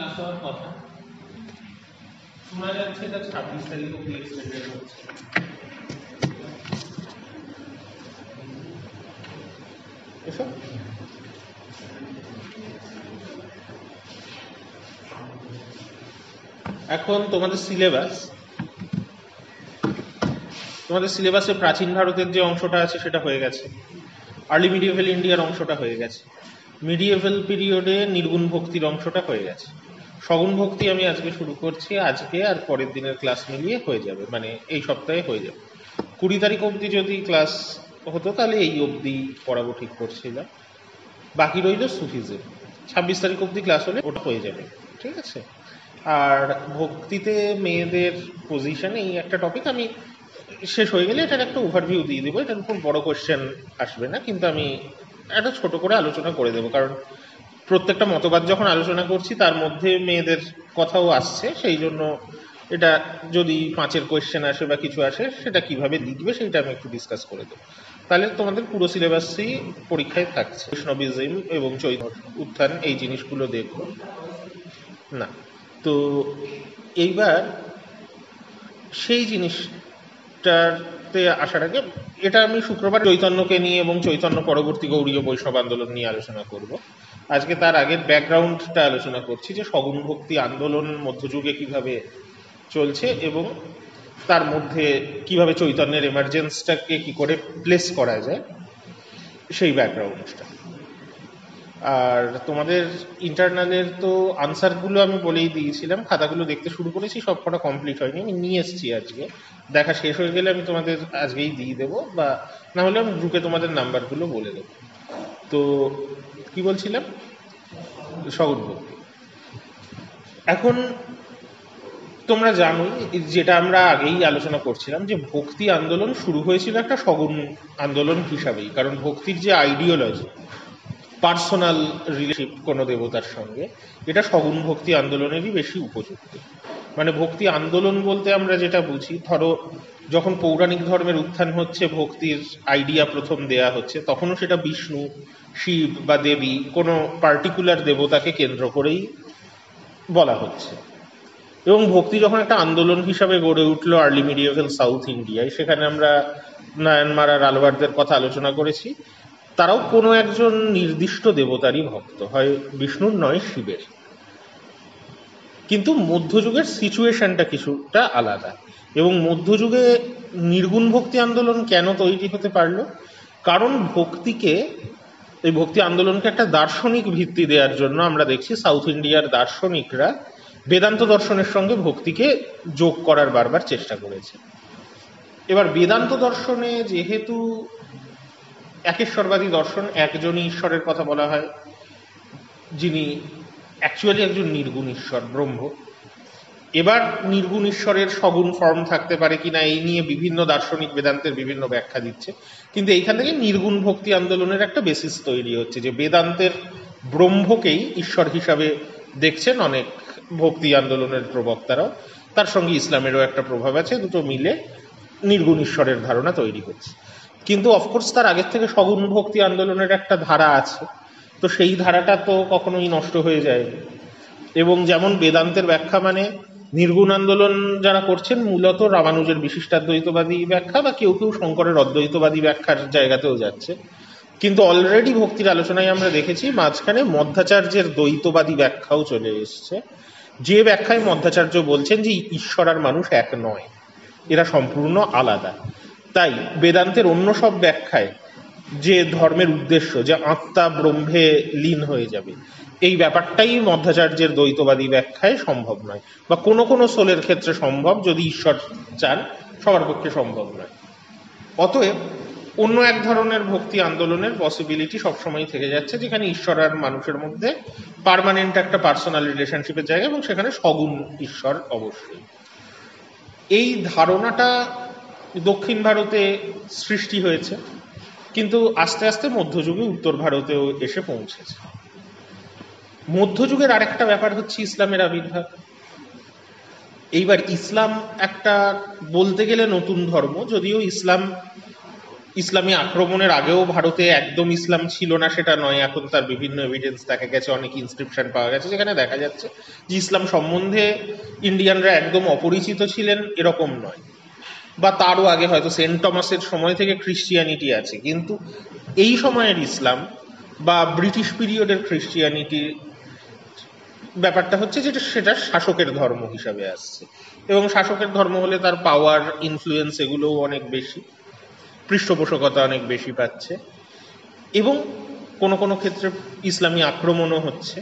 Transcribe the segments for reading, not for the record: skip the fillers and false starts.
Class হওয়ার কথা, শোনা যাচ্ছে এটা 26 তারিখ অব্দি এক্সটেন্ডেড হচ্ছে। এখন তোমাদের সিলেবাসে প্রাচীন ভারতের যে অংশটা আছে সেটা হয়ে গেছে, আর্লি মিডিয়েভেল ইন্ডিয়ার অংশটা হয়ে গেছে, মিডিয়েভেল পিরিয়ডে নির্গুণ ভক্তির অংশটা হয়ে গেছে, সগুণ ভক্তি আমি আজকে শুরু করছি, আজকে আর পরের দিনের ক্লাস মিলিয়ে হয়ে যাবে, মানে এই সপ্তাহে হয়ে যাবে। 20 তারিখ অবধি যদি ক্লাস হতো তাহলে এই অবধি পড়াবো ঠিক করছিলাম, বাকি রইল সুফিজম। 26 তারিখ অবধি ক্লাস হলে ওটা হয়ে যাবে, ঠিক আছে। আর ভক্তিতে মেয়েদের পজিশন এই একটা টপিক আমি শেষ হয়ে গেলে এটার একটা ওভারভিউ দিয়ে দেবো, এটার উপর বড় কোয়েশ্চেন আসবে না, কিন্তু আমি একটা ছোট করে আলোচনা করে দেবো, কারণ প্রত্যেকটা মতবাদ যখন আলোচনা করছি তার মধ্যে মেয়েদের কথাও আসছে, সেই জন্য এটা যদি 5-এর কোয়েশ্চেন আসে বা কিছু আসে সেটা কিভাবে লিখবে সেইটা আমি একটু ডিসকাস করে দেবো। তাহলে তোমাদের পুরো সিলেবাসই পরীক্ষায় থাকছে। বৈষ্ণবিজম এবং চৈতন্য উত্থান এই জিনিসগুলো দেখো না। তো এইবার সেই জিনিসটাতে আসার আগে এটা আমি শুক্রবার চৈতন্যকে নিয়ে এবং চৈতন্য পরবর্তী গৌড়ীয় বৈষ্ণব আন্দোলন নিয়ে আলোচনা করব। আজকে তার আগের ব্যাকগ্রাউন্ডটা আলোচনা করছি যে সগুণ ভক্তি আন্দোলন মধ্যযুগে কিভাবে চলছে এবং তার মধ্যে কিভাবে চৈতন্যের এমার্জেন্সটাকে কি করে প্লেস করা যায়, সেই ব্যাকগ্রাউন্ডটা। আর তোমাদের ইন্টারনালের তো আনসারগুলো আমি বলেই দিয়েছিলাম, খাতাগুলো দেখতে শুরু করেছি, সব কটা কমপ্লিট হয়নি, আমি নিয়ে এসেছি আজকে, দেখা শেষ হয়ে গেলে আমি তোমাদের আজকেই দিয়ে দেবো, বা না হলে আমি গ্রুপে তোমাদের নাম্বারগুলো বলে দেবো। তো কি বলছিলাম, সগুণ ভক্তি। এখন তোমরা জানোই, যেটা আমরা আগেই আলোচনা করছিলাম, যে ভক্তি আন্দোলন শুরু হয়েছিল একটা সগুণ আন্দোলন হিসাবেই, কারণ ভক্তির যে আইডিওলজি, পার্সোনাল রিলেশনশিপ কোনো দেবতার সঙ্গে, এটা সগুণ ভক্তি আন্দোলনেরই বেশি উপযুক্ত। মানে ভক্তি আন্দোলন বলতে আমরা যেটা বুঝি, ধরো যখন পৌরাণিক ধর্মের উত্থান হচ্ছে, ভক্তির আইডিয়া প্রথম দেয়া হচ্ছে, তখনও সেটা বিষ্ণু, শিব বা দেবী কোনো পার্টিকুলার দেবতাকে কেন্দ্র করেই বলা হচ্ছে। এবং ভক্তি যখন একটা আন্দোলন হিসাবে গড়ে উঠলো আর্লি মিডিয়েভেল সাউথ ইন্ডিয়ায়, সেখানে আমরা নায়ানমার আর আলবারদের কথা আলোচনা করেছি, তারাও কোনো একজন নির্দিষ্ট দেবতারই ভক্ত, হয় বিষ্ণুর নয় শিবের। কিন্তু মধ্যযুগের সিচুয়েশনটা কিছুটা আলাদা, এবং মধ্যযুগে নির্গুণ ভক্তি আন্দোলন কেন তৈরি হতে পারলো, কারণ এই ভক্তি আন্দোলনকে একটা দার্শনিক ভিত্তি দেওয়ার জন্য আমরা দেখছি সাউথ ইন্ডিয়ার দার্শনিকরা বেদান্ত দর্শনের সঙ্গে ভক্তিকে যোগ করার বারবার চেষ্টা করেছে। এবার বেদান্ত দর্শনে যেহেতু একেশ্বরবাদী দর্শন, একজনই ঈশ্বরের কথা বলা হয়, যিনি অ্যাকচুয়ালি একজন নির্গুণ ঈশ্বর, ব্রহ্ম। এবার নির্গুণ ঈশ্বরের সগুণ ফর্ম থাকতে পারে কিনা এই নিয়ে বিভিন্ন দার্শনিক বেদান্তের বিভিন্ন ব্যাখ্যা দিচ্ছে, কিন্তু এইখান থেকে নির্গুণ ভক্তি আন্দোলনের একটা বেসিস তৈরি হচ্ছে, যে বেদান্তের ব্রহ্মকেই ঈশ্বর হিসাবে দেখছেন অনেক ভক্তি আন্দোলনের প্রবক্তারাও, তার সঙ্গে ইসলামেরও একটা প্রভাব আছে, দুটো মিলে নির্গুণ ঈশ্বরের ধারণা তৈরি হচ্ছে। কিন্তু অফকোর্স তার আগের থেকে সগুণ ভক্তি আন্দোলনের একটা ধারা আছে, তো সেই ধারাটা তো কখনোই নষ্ট হয়ে যায়নি। এবং যেমন বেদান্তের ব্যাখ্যা মানে নির্গুণ আন্দোলন যারা করছেন মূলত রামানুজের বিশিষ্টাদ্বৈতবাদী ব্যাখ্যা, বা কেউ কেউ শঙ্করের অদ্বৈতবাদী ব্যাখ্যার জায়গাতেও যাচ্ছে। কিন্তু অলরেডি ভক্তির আলোচনায় আমরা দেখেছি মাঝখানে মধ্বাচার্যের দ্বৈতবাদী ব্যাখ্যাও চলে এসছে, যে ব্যাখ্যায় মধ্বাচার্য বলছেন যে ঈশ্বর আর মানুষ এক নয়, এরা সম্পূর্ণ আলাদা। তাই বেদান্তের অন্য সব ব্যাখ্যায় যে ধর্মের উদ্দেশ্য, যে আত্মা ব্রহ্মে লীন হয়ে যাবে, এই ব্যাপারটাই মধ্বাচার্যের দ্বৈতবাদী ব্যাখ্যায় সম্ভব নয়, বা কোনো কোনো সোলের ক্ষেত্রে সম্ভব, যদি ঈশ্বর চান, সবার পক্ষে সম্ভব নয়। অতএব অন্য এক ধরনের ভক্তি আন্দোলনের পসিবিলিটি সবসময় থেকে যাচ্ছে, যেখানে ঈশ্বর আর মানুষের মধ্যে পার্মানেন্ট একটা পার্সোনাল রিলেশনশিপের জায়গা, এবং সেখানে সগুণ ঈশ্বর অবশ্যই। এই ধারণাটা দক্ষিণ ভারতে সৃষ্টি হয়েছে, কিন্তু আস্তে আস্তে মধ্যযুগে উত্তর ভারতেও এসে পৌঁছেছে। মধ্যযুগের আরেকটা ব্যাপার হচ্ছে ইসলামের আবির্ভাব। এইবার ইসলাম একটা বলতে গেলে নতুন ধর্ম, যদিও ইসলামী আক্রমণের আগেও ভারতে একদম ইসলাম ছিল না সেটা নয়, এখন তার বিভিন্ন এভিডেন্স দেখা গেছে, অনেক ইনস্ক্রিপশন পাওয়া গেছে যেখানে দেখা যাচ্ছে যে ইসলাম সম্বন্ধে ইন্ডিয়ানরা একদম অপরিচিত ছিলেন এরকম নয়, বা তারও আগে হয়তো সেন্ট টমাসের সময় থেকে খ্রিস্টিয়ানিটি আছে, কিন্তু এই সময়ের ইসলাম বা ব্রিটিশ পিরিয়ডের খ্রিস্টিয়ানিটি ব্যাপারটা হচ্ছে যেটা সেটা শাসকের ধর্ম হিসাবে আসছে, এবং শাসকের ধর্ম হলে তার পাওয়ার ইনফ্লুয়েন্স এগুলোও অনেক বেশি, পৃষ্ঠপোষকতা অনেক বেশি পাচ্ছে, এবং কোনো কোনো ক্ষেত্রে ইসলামী আক্রমণও হচ্ছে।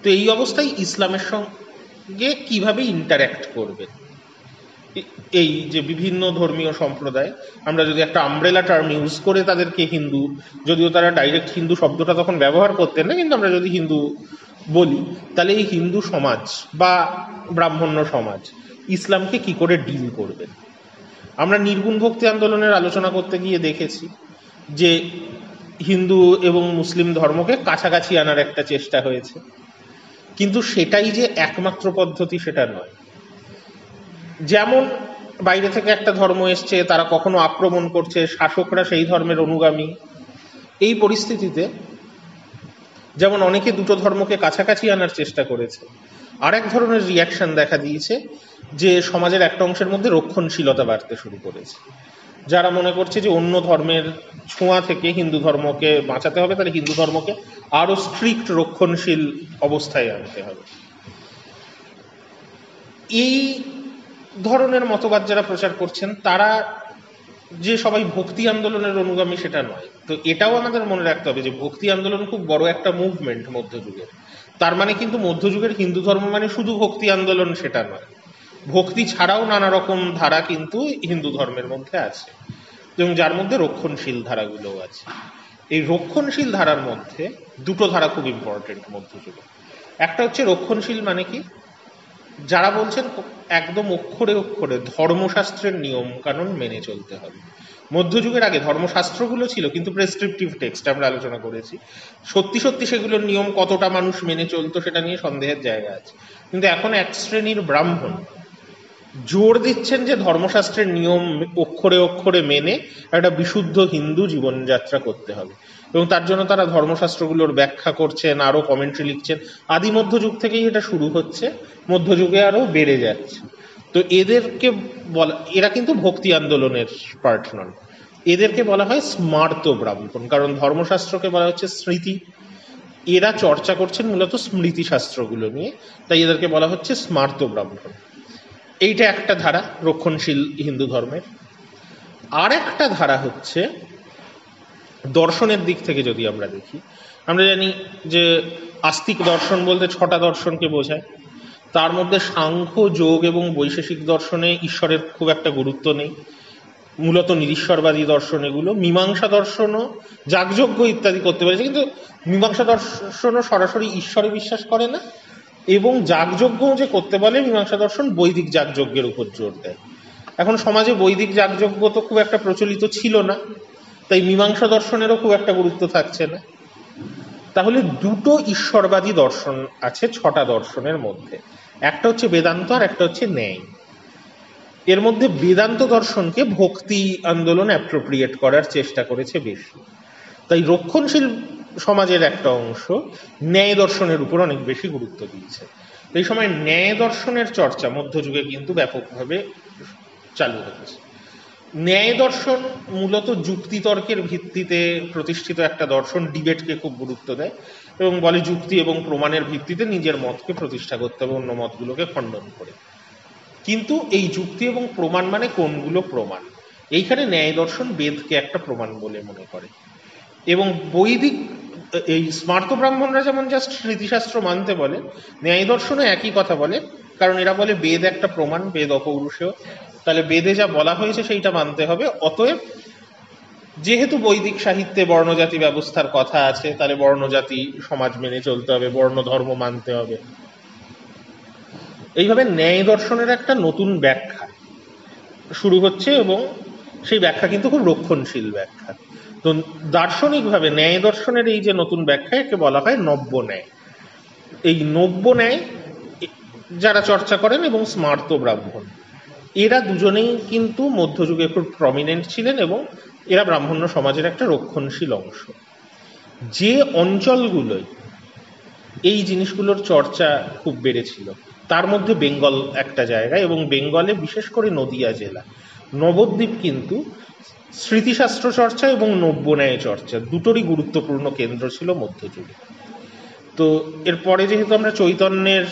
তো এই অবস্থায় ইসলামের সঙ্গে কিভাবে ইন্টারঅ্যাক্ট করবে এই যে বিভিন্ন ধর্মীয় সম্প্রদায়, আমরা যদি একটা আমব্রেলা টার্ম ইউজ করে তাদেরকে হিন্দু, যদিও তারা ডাইরেক্ট হিন্দু শব্দটা তখন ব্যবহার করতেন না, কিন্তু আমরা যদি হিন্দু বলি তাহলে এই হিন্দু সমাজ বা ব্রাহ্মণ্য সমাজ ইসলামকে কি করে ডিল করবেন। আমরা নির্গুণ ভক্তি আন্দোলনের আলোচনা করতে গিয়ে দেখেছি যে হিন্দু এবং মুসলিম ধর্মকে কাছাকাছি আনার একটা চেষ্টা হয়েছে, কিন্তু সেটাই যে একমাত্র পদ্ধতি সেটা নয়। যেমন বাইরে থেকে একটা ধর্ম এসছে, তারা কখনো আক্রমণ করছে, শাসকরা সেই ধর্মের অনুগামী, এই পরিস্থিতিতে যেমন অনেকে দুটো ধর্মকে কাছাকাছি আনার চেষ্টা করেছে, আরেক ধরনের রিয়াকশন দেখা দিয়েছে যে সমাজের একটা অংশের মধ্যে রক্ষণশীলতা বাড়তে শুরু করেছে, যারা মনে করছে যে অন্য ধর্মের ছোঁয়া থেকে হিন্দু ধর্মকে বাঁচাতে হবে, তাহলে হিন্দু ধর্মকে আরো স্ট্রিক্ট রক্ষণশীল অবস্থায় আনতে হবে। এই ধরনের মতবাদ যারা প্রচার করছেন তারা যে সবাই ভক্তি আন্দোলনের অনুগামী সেটা নয়। তো এটাও আমাদের মনে রাখতে হবে যে ভক্তি আন্দোলন খুব বড় একটা মুভমেন্ট মধ্যযুগের, তার মানে কিন্তু মধ্যযুগের হিন্দু ধর্ম মানে শুধু ভক্তি আন্দোলন সেটা নয়, ভক্তি ছাড়াও নানা রকম ধারা কিন্তু হিন্দু ধর্মের মধ্যে আছে, এবং যার মধ্যে রক্ষণশীল ধারাগুলোও আছে। এই রক্ষণশীল ধারার মধ্যে দুটো ধারা খুব ইম্পর্টেন্ট মধ্যযুগে। একটা হচ্ছে রক্ষণশীল মানে কি, যারা বলছেন একদম অক্ষরে অক্ষরে ধর্মশাস্ত্রের নিয়ম কানুন মেনে চলতে হবে। মধ্যযুগের আগে ধর্মশাস্ত্রগুলো ছিল কিন্তু প্রেসক্রিপটিভ টেক্সট, আমরা আলোচনা করেছি, সত্যি সত্যি সেগুলোর নিয়ম কতটা মানুষ মেনে চলতো সেটা নিয়ে সন্দেহের জায়গা আছে। কিন্তু এখন এক শ্রেণীর ব্রাহ্মণ জোর দিচ্ছেন যে ধর্মশাস্ত্রের নিয়ম অক্ষরে অক্ষরে মেনে একটা বিশুদ্ধ হিন্দু জীবনযাত্রা করতে হবে, এবং তার জন্য তারা ধর্মশাস্ত্রগুলোর ব্যাখ্যা করছেন, আরো কমেন্ট্রি লিখছেন। আদি মধ্যযুগ থেকেই এটা শুরু হচ্ছে, মধ্যযুগে আরো বেড়ে যাচ্ছে। তো এদেরকে বলা, এরা কিন্তু ভক্তি আন্দোলনের পার্ট নন, এদেরকে বলা হয় স্মার্ত ব্রাহ্মণ, কারণ ধর্মশাস্ত্রকে বলা হচ্ছে স্মৃতি, এরা চর্চা করছেন মূলত স্মৃতি শাস্ত্রগুলো নিয়ে, তাই এদেরকে বলা হচ্ছে স্মার্ত ব্রাহ্মণ। এইটা একটা ধারা রক্ষণশীল হিন্দু ধর্মের। আর একটা ধারা হচ্ছে দর্শনের দিক থেকে যদি আমরা দেখি, আমরা জানি যে আস্তিক দর্শন বলতে 6টা দর্শনকে বোঝায়, তার মধ্যে সাংখ্য, যোগ এবং বৈশেষিক দর্শনে ঈশ্বরের খুব একটা গুরুত্ব নেই, মূলত নিরীশ্বরবাদী দর্শন এগুলো। মীমাংসা দর্শনও যাগযজ্ঞ ইত্যাদি করতে পারে, কিন্তু মীমাংসা দর্শনও সরাসরি ঈশ্বরে বিশ্বাস করে না, এবং যাগযজ্ঞ যে করতে বলে মীমাংসা দর্শন বৈদিক যাগযজ্ঞের উপর জোর দেয়। এখন সমাজে বৈদিক যাগযজ্ঞ তো খুব একটা প্রচলিত ছিল না, তাই মীমাংসা দর্শনেরও খুব একটা গুরুত্ব থাকছে না। তাহলে দুটো ঈশ্বরবাদী দর্শন আছে 6টা দর্শনের মধ্যে, একটা হচ্ছে বেদান্ত আর একটা হচ্ছে ন্যায়। এর মধ্যে বেদান্ত দর্শনকে ভক্তি আন্দোলন অ্যাপ্রোপ্রিয়েট করার চেষ্টা করেছে বেশি, তাই রক্ষণশীল সমাজের একটা অংশ ন্যায় দর্শনের উপর অনেক বেশি গুরুত্ব দিয়েছে। এই সময় ন্যায় দর্শনের চর্চা মধ্যযুগে কিন্তু ব্যাপকভাবে চালু হয়েছে। ন্যায় দর্শন মূলত যুক্তিতর্কের ভিত্তিতে প্রতিষ্ঠিত একটা দর্শন, ডিবেটকে খুব গুরুত্ব দেয় এবং বলে যুক্তি এবং প্রমাণের ভিত্তিতে নিজের মতকে প্রতিষ্ঠা করতে হবে অন্য মতগুলোকে খণ্ডন করে। কিন্তু এই যুক্তি এবং প্রমাণ মানে কোনগুলো প্রমাণ, এইখানে ন্যায় দর্শন বেদকে একটা প্রমাণ বলে মনে করে, এবং বৈদিক এই স্মার্ত ব্রাহ্মণরা যেমন জাস্ট স্মৃতিশাস্ত্র মানতে বলে, ন্যায় দর্শনও একই কথা বলে, কারণ এরা বলে বেদ একটা প্রমাণ, বেদ অপৌরুষেয়, তাহলে বেদে যা বলা হয়েছে সেইটা মানতে হবে। অতএব যেহেতু বৈদিক সাহিত্যে বর্ণজাতি ব্যবস্থার কথা আছে, তাহলে বর্ণজাতি সমাজ মেনে চলতে হবে, বর্ণ ধর্ম মানতে হবে। এইভাবে ন্যায় দর্শনের একটা নতুন ব্যাখ্যা শুরু হচ্ছে, এবং সেই ব্যাখ্যা কিন্তু খুব রক্ষণশীল ব্যাখ্যা। তো দার্শনিকভাবে ন্যায় দর্শনের এই যে নতুন ব্যাখ্যা, একে বলা হয় নব্য ন্যায়। এই নব্য ন্যায় যারা চর্চা করেন এবং স্মার্ত ব্রাহ্মণ, এরা দুজনেই কিন্তু মধ্যযুগে খুব প্রমিনেন্ট ছিলেন এবং এরা ব্রাহ্মণ্য সমাজের একটা রক্ষণশীল অংশ। যে অঞ্চলগুলোয় এই জিনিসগুলোর চর্চা খুব বেড়েছিল তার মধ্যে বেঙ্গল একটা জায়গা, এবং বেঙ্গলে বিশেষ করে নদিয়া জেলা, নবদ্বীপ কিন্তু স্মৃতিশাস্ত্র চর্চা এবং নব্যন্যায় চর্চা দুটোরই গুরুত্বপূর্ণ কেন্দ্র ছিল মধ্যযুগে। তো এরপরে যেহেতু আমরা চৈতন্যের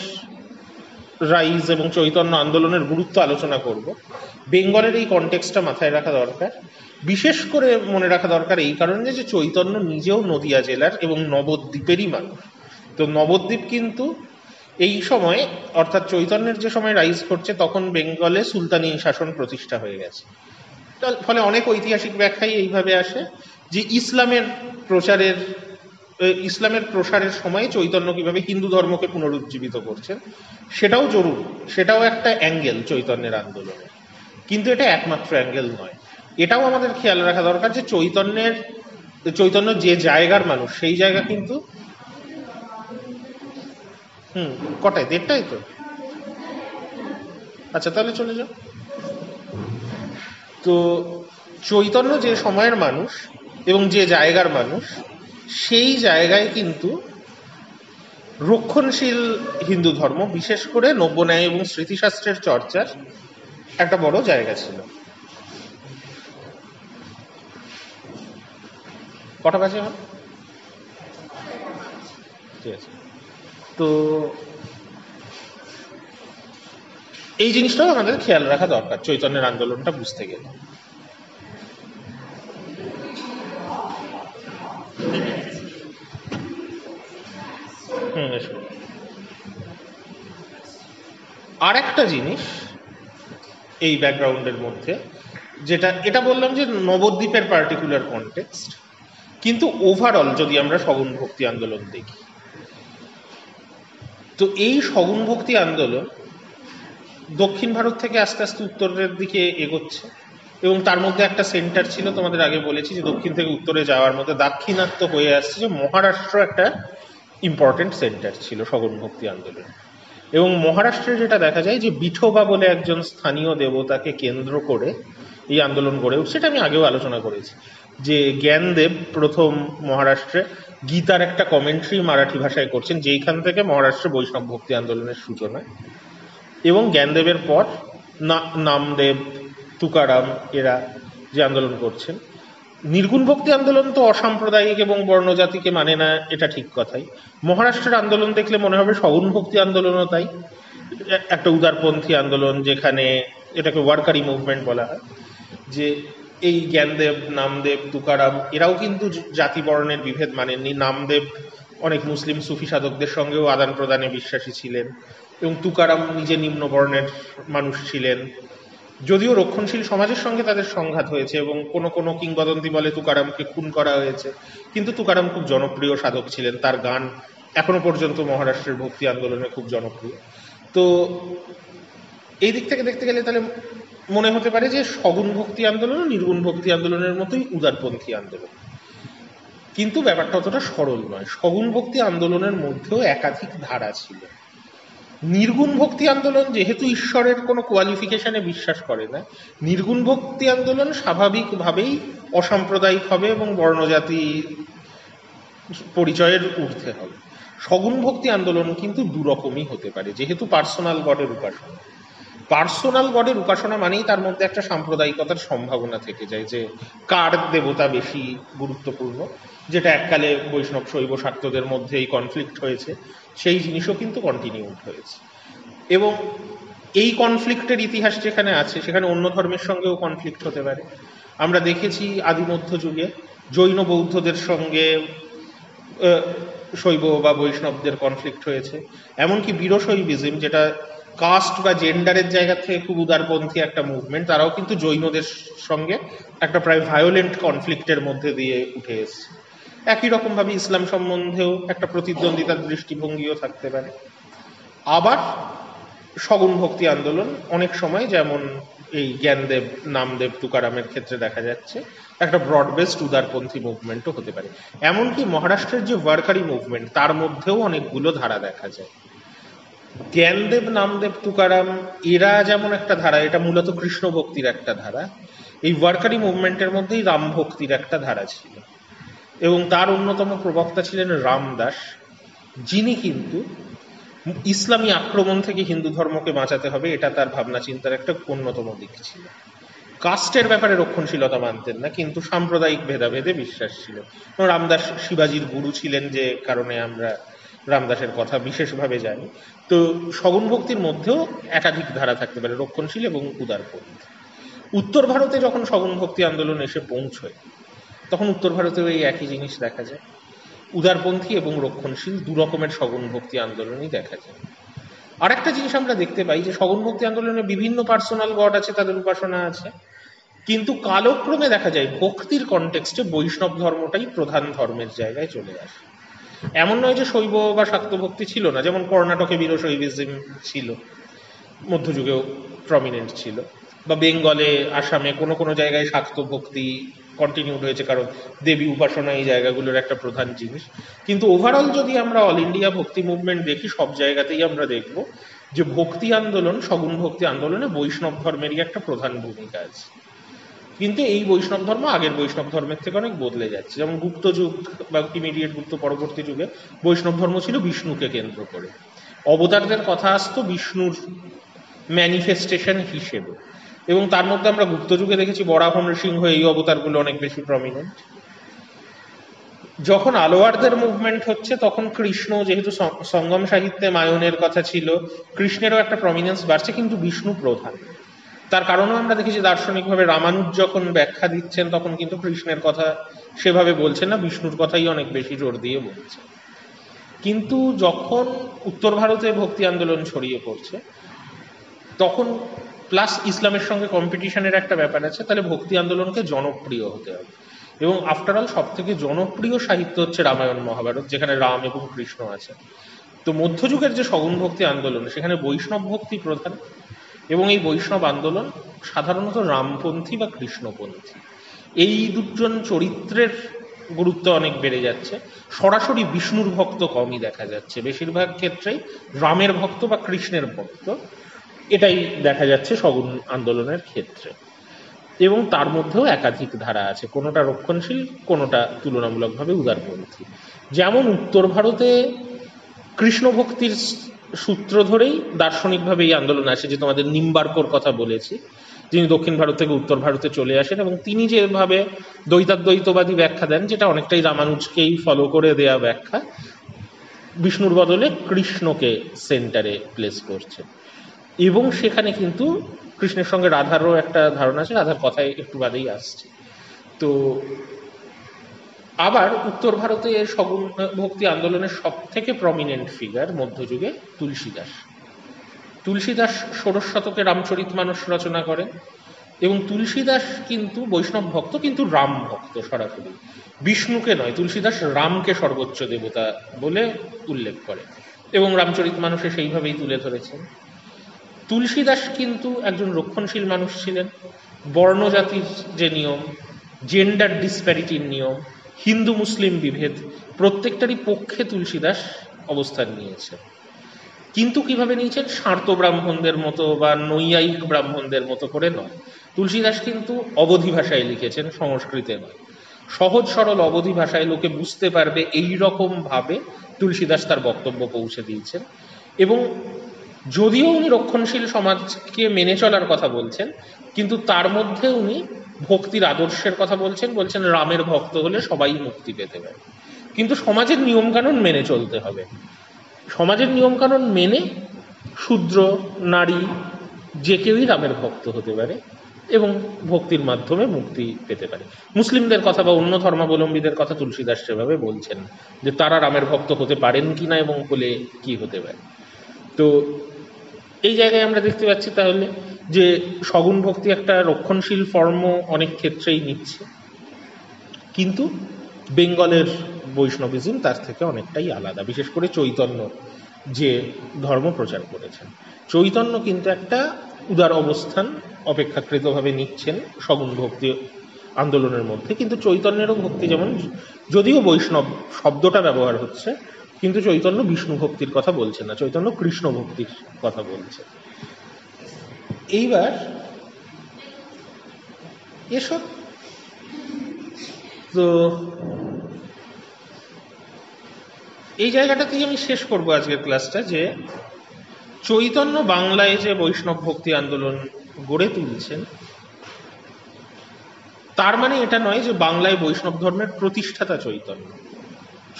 রাইজ এবং চৈতন্য আন্দোলনের গুরুত্ব আলোচনা করব, বেঙ্গলের এই কনটেক্সটটা মাথায় রাখা দরকার। বিশেষ করে মনে রাখা দরকার এই কারণে যে চৈতন্য নিজেও নদিয়া জেলার এবং নবদ্বীপেরই মানুষ। তো নবদ্বীপ কিন্তু এই সময়, অর্থাৎ চৈতন্যের যে সময় রাইজ করছে, তখন বেঙ্গলে সুলতানি শাসন প্রতিষ্ঠা হয়ে গেছে। ফলে অনেক ঐতিহাসিক ব্যাখ্যাই এইভাবে আসে যে ইসলামের প্রসারের সময় চৈতন্য কিভাবে হিন্দু ধর্মকে পুনরুজ্জীবিত করছেন সেটাও জরুরি, সেটাও একটা অ্যাঙ্গেল চৈতন্যের আন্দোলনে। কিন্তু এটা একমাত্র অ্যাঙ্গেল নয়। এটাও আমাদের খেয়াল রাখা দরকার যে চৈতন্য যে জায়গার মানুষ, সেই জায়গা কিন্তু কটায়? 1:30 তো? আচ্ছা, তাহলে চলে যাও। তো চৈতন্য যে সময়ের মানুষ এবং যে জায়গার মানুষ, সেই জায়গায় কিন্তু রক্ষণশীল হিন্দু ধর্ম, বিশেষ করে নব্যন্যায় এবং স্মৃতিশাস্ত্রের চর্চার একটা বড় জায়গা ছিল। কটা বাজে এখন? ঠিক আছে। তো এই জিনিসটাও আমাদের খেয়াল রাখা দরকার চৈতন্যের আন্দোলনটা বুঝতে গেলে। আর একটা জিনিস এই ব্যাকগ্রাউন্ডের মধ্যে, এটা বললাম যে নবদ্বীপের পার্টিকুলার কনটেক্সট, কিন্তু ওভারঅল যদি আমরা সগুণ ভক্তি আন্দোলন দেখি, তো এই সগুণ ভক্তি আন্দোলন দক্ষিণ ভারত থেকে আস্তে আস্তে উত্তরের দিকে এগোচ্ছে, এবং তার মধ্যে একটা সেন্টার ছিল, তোমাদের আগে বলেছি যে দক্ষিণ থেকে উত্তরে যাওয়ার মধ্যে দাক্ষিণাত্য হয়ে আসছে, যে মহারাষ্ট্র একটা ইম্পর্টেন্ট সেন্টার ছিল সগুণ ভক্তি আন্দোলন। এবং মহারাষ্ট্রে যেটা দেখা যায় যে বিঠোবা বলে একজন স্থানীয় দেবতাকে কেন্দ্র করে এই আন্দোলন গড়ে উঠছে। সেটা আমি আগেও আলোচনা করেছি যে জ্ঞানদেব প্রথম মহারাষ্ট্রে গীতার একটা কমেন্ট্রি মারাঠি ভাষায় করছেন, যেইখান থেকে মহারাষ্ট্রে বৈষ্ণব ভক্তি আন্দোলনের সূচনা। এবং জ্ঞানদেবের পর নামদেব, তুকারাম এরা যে আন্দোলন করছেন। নির্গুণ ভক্তি আন্দোলন তো অসাম্প্রদায়িক এবং বর্ণজাতিকে মানে না, এটা ঠিক কথাই। মহারাষ্ট্রের আন্দোলন দেখলে মনে হবে সগুণ ভক্তি আন্দোলনও তাই, একটা উদারপন্থী আন্দোলন, যেখানে এটাকে ওয়ারকারি মুভমেন্ট বলা হয়। যে এই জ্ঞানদেব, নামদেব, তুকারাম এরাও কিন্তু জাতি বর্ণের বিভেদ মানেননি। নামদেব অনেক মুসলিম সুফি সাধকদের সঙ্গেও আদান প্রদানে বিশ্বাসী ছিলেন, এবং তুকারাম নিজে নিম্ন বর্ণের মানুষ ছিলেন। যদিও রক্ষণশীল সমাজের সঙ্গে তাদের সংঘাত হয়েছে এবং কোনো কোনো কিংবদন্তি বলে তুকারামকে খুন করা হয়েছে, কিন্তু তুকারাম খুব জনপ্রিয় সাধক ছিলেন, তার গান এখনো পর্যন্ত মহারাষ্ট্রের ভক্তি আন্দোলনে খুব জনপ্রিয়। তো এই দিক থেকে দেখতে গেলে তাহলে মনে হতে পারে যে সগুণ ভক্তি আন্দোলন ও নির্গুণ ভক্তি আন্দোলনের মতোই উদারপন্থী আন্দোলন, কিন্তু ব্যাপারটা অতটা সরল নয়। সগুণ ভক্তি আন্দোলনের মধ্যেও একাধিক ধারা ছিল। নির্গুণ ভক্তি আন্দোলন যেহেতু ঈশ্বরের কোনো কোয়ালিফিকেশনে বিশ্বাস করে না, নির্গুণ ভক্তি আন্দোলন স্বাভাবিকভাবেই অসাম্প্রদায়িক হবে এবং বর্ণজাতি পরিচয়ের ঊর্ধ্বে হবে। সগুণ ভক্তি আন্দোলন কিন্তু দুরকমই হতে পারে, যেহেতু পার্সোনাল গডের উপাসনা। পার্সোনাল গডের উপাসনা মানেই তার মধ্যে একটা সাম্প্রদায়িকতার সম্ভাবনা থেকে যায়, যে কার দেবতা বেশি গুরুত্বপূর্ণ, যেটা এককালে বৈষ্ণব শৈব শাক্তদের মধ্যে এই কনফ্লিক্ট হয়েছে, সেই জিনিসও কিন্তু কন্টিনিউড হয়েছে। এবং এই কনফ্লিক্টের ইতিহাস যেখানে আছে, সেখানে অন্য ধর্মের সঙ্গেও কনফ্লিক্ট হতে পারে। আমরা দেখেছি আদি মধ্যযুগে জৈন বৌদ্ধদের সঙ্গে শৈব বা বৈষ্ণবদের কনফ্লিক্ট হয়েছে। এমনকি বীরশৈবিজম, যেটা কাস্ট বা জেন্ডারের জায়গা থেকে খুব উদারপন্থী একটা মুভমেন্ট, তারাও কিন্তু জৈনদের সঙ্গে একটা প্রায় ভায়োলেন্ট কনফ্লিক্টের মধ্যে দিয়ে উঠে এসছে। একই রকমভাবে ইসলাম সম্বন্ধেও একটা প্রতিদ্বন্দ্বিতার দৃষ্টিভঙ্গিও থাকতে পারে। আবার সগুণ ভক্তি আন্দোলন অনেক সময়, যেমন এই জ্ঞানদেব, নামদেব, তুকারামের ক্ষেত্রে দেখা যাচ্ছে, একটা ব্রড বেসড উদারপন্থী মুভমেন্টও হতে পারে। এমনকি মহারাষ্ট্রের যে ওয়ারকারি মুভমেন্ট, তার মধ্যেও অনেকগুলো ধারা দেখা যায়। জ্ঞানদেব, নামদেব, তুকারাম এরা যেমন একটা ধারা, এটা মূলত কৃষ্ণ ভক্তির একটা ধারা। এই ওয়ারকারি মুভমেন্টের মধ্যেই রাম ভক্তির একটা ধারা ছিল, এবং তার অন্যতম প্রবক্তা ছিলেন রামদাস, যিনি কিন্তু ইসলামী আক্রমণ থেকে হিন্দু ধর্মকে বাঁচাতে হবে, এটা তার ভাবনা চিন্তার একটা অন্যতম দিক ছিল। কাস্টের ব্যাপারে রক্ষণশীলতা মানতেন না, কিন্তু সাম্প্রদায়িক ভেদাভেদে বিশ্বাস ছিল। রামদাস শিবাজির গুরু ছিলেন, যে কারণে আমরা রামদাসের কথা বিশেষভাবে জানি। তো সগুণ ভক্তির মধ্যেও একাধিক ধারা থাকতে পারে, রক্ষণশীল এবং উদারপন্থী। উত্তর ভারতে যখন সগুণ ভক্তি আন্দোলন এসে পৌঁছয়, তখন উত্তর ভারতেও এই একই জিনিস দেখা যায়। উদারপন্থী এবং রক্ষণশীল দু রকমের সগুণ ভক্তি আন্দোলনই দেখা যায়। আরেকটা জিনিস আমরা দেখতে পাই যে সগুণ ভক্তি আন্দোলনে বিভিন্ন পার্সোনাল গড আছে, তাদের উপাসনা আছে, কিন্তু কালক্রমে দেখা যায় ভক্তির কনটেক্সটে বৈষ্ণব ধর্মটাই প্রধান ধর্মের জায়গায় চলে আসে। এমন নয় যে শৈব বা শাক্ত ভক্তি ছিল না, যেমন কর্ণাটকে বীরশৈবিজম ছিল, মধ্যযুগেও প্রমিনেন্ট ছিল, বা বেঙ্গলে, আসামে কোনো কোনো জায়গায় শাক্ত ভক্তি কন্টিনিউড হয়েছে, কারণ দেবী উপাসনা এই জায়গাগুলোর একটা প্রধান জিনিস। কিন্তু ওভারঅল যদি আমরা অল ইন্ডিয়া ভক্তি মুভমেন্ট দেখি, সব জায়গাতেই আমরা দেখব যে ভক্তি আন্দোলন, সগুণ ভক্তি আন্দোলনে বৈষ্ণব ধর্মেরই একটা প্রধান ভূমিকা আছে। কিন্তু এই বৈষ্ণব ধর্ম আগের বৈষ্ণব ধর্মের থেকে অনেক বদলে যাচ্ছে। যেমন গুপ্ত যুগ বা ইমিডিয়েট গুপ্ত পরবর্তী যুগে বৈষ্ণব ধর্ম ছিল বিষ্ণুকে কেন্দ্র করে, অবতারদের কথা আসতো বিষ্ণুর ম্যানিফেস্টেশন হিসেবে, এবং তার মধ্যে আমরা গুপ্ত যুগে দেখেছি বরাহ, নৃসিংহ এই অবতারগুলো অনেক বেশি প্রমিনেন্ট। যখন আলোয়ারদের মুভমেন্ট হচ্ছে, তখন কৃষ্ণ, যেহেতু সঙ্গম সাহিত্যে মায়নের কথা ছিল, কৃষ্ণেরও একটা প্রমিনেন্স বাড়ছে, কিন্তু বিষ্ণু প্রধান। তার কারণও আমরা দেখেছি দার্শনিকভাবে রামানুজ যখন ব্যাখ্যা দিচ্ছেন, তখন কিন্তু কৃষ্ণের কথা সেভাবে বলছেন না, বিষ্ণুর কথাই অনেক বেশি জোর দিয়ে বলছেন। কিন্তু যখন উত্তর ভারতে ভক্তি আন্দোলন ছড়িয়ে পড়ছে, তখন প্লাস ইসলামের সঙ্গে কম্পিটিশনের একটা ব্যাপার আছে, তাহলে ভক্তি আন্দোলনকে জনপ্রিয় হতে হবে। এবং আফটারঅল সব থেকে জনপ্রিয় সাহিত্য হচ্ছে রামায়ণ মহাভারত, যেখানে রাম এবং কৃষ্ণ আছে। তো মধ্যযুগের যে সগুণ ভক্তি আন্দোলন, সেখানে বৈষ্ণব ভক্তি প্রধান, এবং এই বৈষ্ণব আন্দোলন সাধারণত রামপন্থী বা কৃষ্ণপন্থী, এই দুজন চরিত্রের গুরুত্ব অনেক বেড়ে যাচ্ছে। সরাসরি বিষ্ণুর ভক্ত কমই দেখা যাচ্ছে, বেশিরভাগ ক্ষেত্রেই রামের ভক্ত বা কৃষ্ণের ভক্ত, এটাই দেখা যাচ্ছে সগুণ আন্দোলনের ক্ষেত্রে। এবং তার মধ্যেও একাধিক ধারা আছে, কোনোটা রক্ষণশীল, কোনোটা তুলনামূলকভাবে উদারপন্থী। যেমন উত্তর ভারতে কৃষ্ণ ভক্তির সূত্র ধরেই দার্শনিকভাবে এই আন্দোলন আসে, যে তোমাদের নিম্বার্কর কথা বলেছি, যিনি দক্ষিণ ভারত থেকে উত্তর ভারতে চলে আসেন, এবং তিনি যেভাবে দ্বৈতাদ্বৈতবাদী ব্যাখ্যা দেন, যেটা অনেকটাই রামানুজকেই ফলো করে দেয়া ব্যাখ্যা, বিষ্ণুর বদলে কৃষ্ণকে সেন্টারে প্লেস করছে। এবং সেখানে কিন্তু কৃষ্ণের সঙ্গে রাধারও একটা ধারণা আছে, রাধার কথায় একটু বাদেই আসছে। তো আবার উত্তর ভারতে সগুণ ভক্তি আন্দোলনের সব থেকে প্রমিনেন্ট ফিগার মধ্যযুগে তুলসীদাস। তুলসীদাস ষোড়শ শতকে রামচরিতমানস রচনা করেন, এবং তুলসীদাস কিন্তু বৈষ্ণব ভক্ত, কিন্তু রাম ভক্ত সরাসরি, বিষ্ণুকে নয়। তুলসীদাস রামকে সর্বোচ্চ দেবতা বলে উল্লেখ করে, এবং রামচরিতমানসে সেইভাবেই তুলে ধরেছেন। তুলসীদাস কিন্তু একজন রক্ষণশীল মানুষ ছিলেন। বর্ণজাতির যে নিয়ম, জেন্ডার ডিসপ্যারিটির নিয়ম, হিন্দু মুসলিম বিভেদ, প্রত্যেকটারই পক্ষে তুলসীদাস অবস্থান নিয়েছেন। কিন্তু কিভাবে নিয়েছেন? শার্ত ব্রাহ্মণদের মতো বা নৈয়ায়িক ব্রাহ্মণদের মতো করে নয়। তুলসীদাস কিন্তু অবধি ভাষায় লিখেছেন, সংস্কৃতে নয়। সহজ সরল অবধি ভাষায় লোকে বুঝতে পারবে এই রকম ভাবে তুলসীদাস তার বক্তব্য পৌঁছে দিয়েছেন। এবং যদিও উনি রক্ষণশীল সমাজকে মেনে চলার কথা বলছেন, কিন্তু তার মধ্যে উনি ভক্তির আদর্শের কথা বলছেন, বলছেন রামের ভক্ত হলে সবাই মুক্তি পেতে পারে, কিন্তু সমাজের নিয়মকানুন মেনে চলতে হবে। সমাজের নিয়মকানুন মেনে শূদ্র, নারী যে কেউই রামের ভক্ত হতে পারে এবং ভক্তির মাধ্যমে মুক্তি পেতে পারে। মুসলিমদের কথা বা অন্য ধর্মাবলম্বীদের কথা তুলসীদাস সেভাবে বলছেন, যে তারা রামের ভক্ত হতে পারেন কিনা এবং হলে কি হতে পারে। তো এই জায়গায় আমরা দেখতে পাচ্ছি তাহলে যে সগুণ ভক্তি একটা রক্ষণশীল ফর্ম অনেক ক্ষেত্রেই নিচ্ছে, কিন্তু বেঙ্গলের বৈষ্ণবিজম তার থেকে অনেকটাই আলাদা। বিশেষ করে চৈতন্য যে ধর্ম প্রচার করেছেন, চৈতন্য কিন্তু একটা উদার অবস্থান অপেক্ষাকৃতভাবে নিচ্ছেন সগুণ ভক্তি আন্দোলনের মধ্যে। কিন্তু চৈতন্যেরও ভক্তি যেমন, যদিও বৈষ্ণব শব্দটা ব্যবহার হচ্ছে, কিন্তু চৈতন্য বিষ্ণু ভক্তির কথা বলছে না, চৈতন্য কৃষ্ণ ভক্তির কথা বলছে। এইবার এসব তো এই জায়গাটাতেই আমি শেষ করব আজকের ক্লাসটা, যে চৈতন্য বাংলায় যে বৈষ্ণব ভক্তি আন্দোলন গড়ে তুলছেন, তার মানে এটা নয় যে বাংলায় বৈষ্ণব ধর্মের প্রতিষ্ঠাতা চৈতন্য।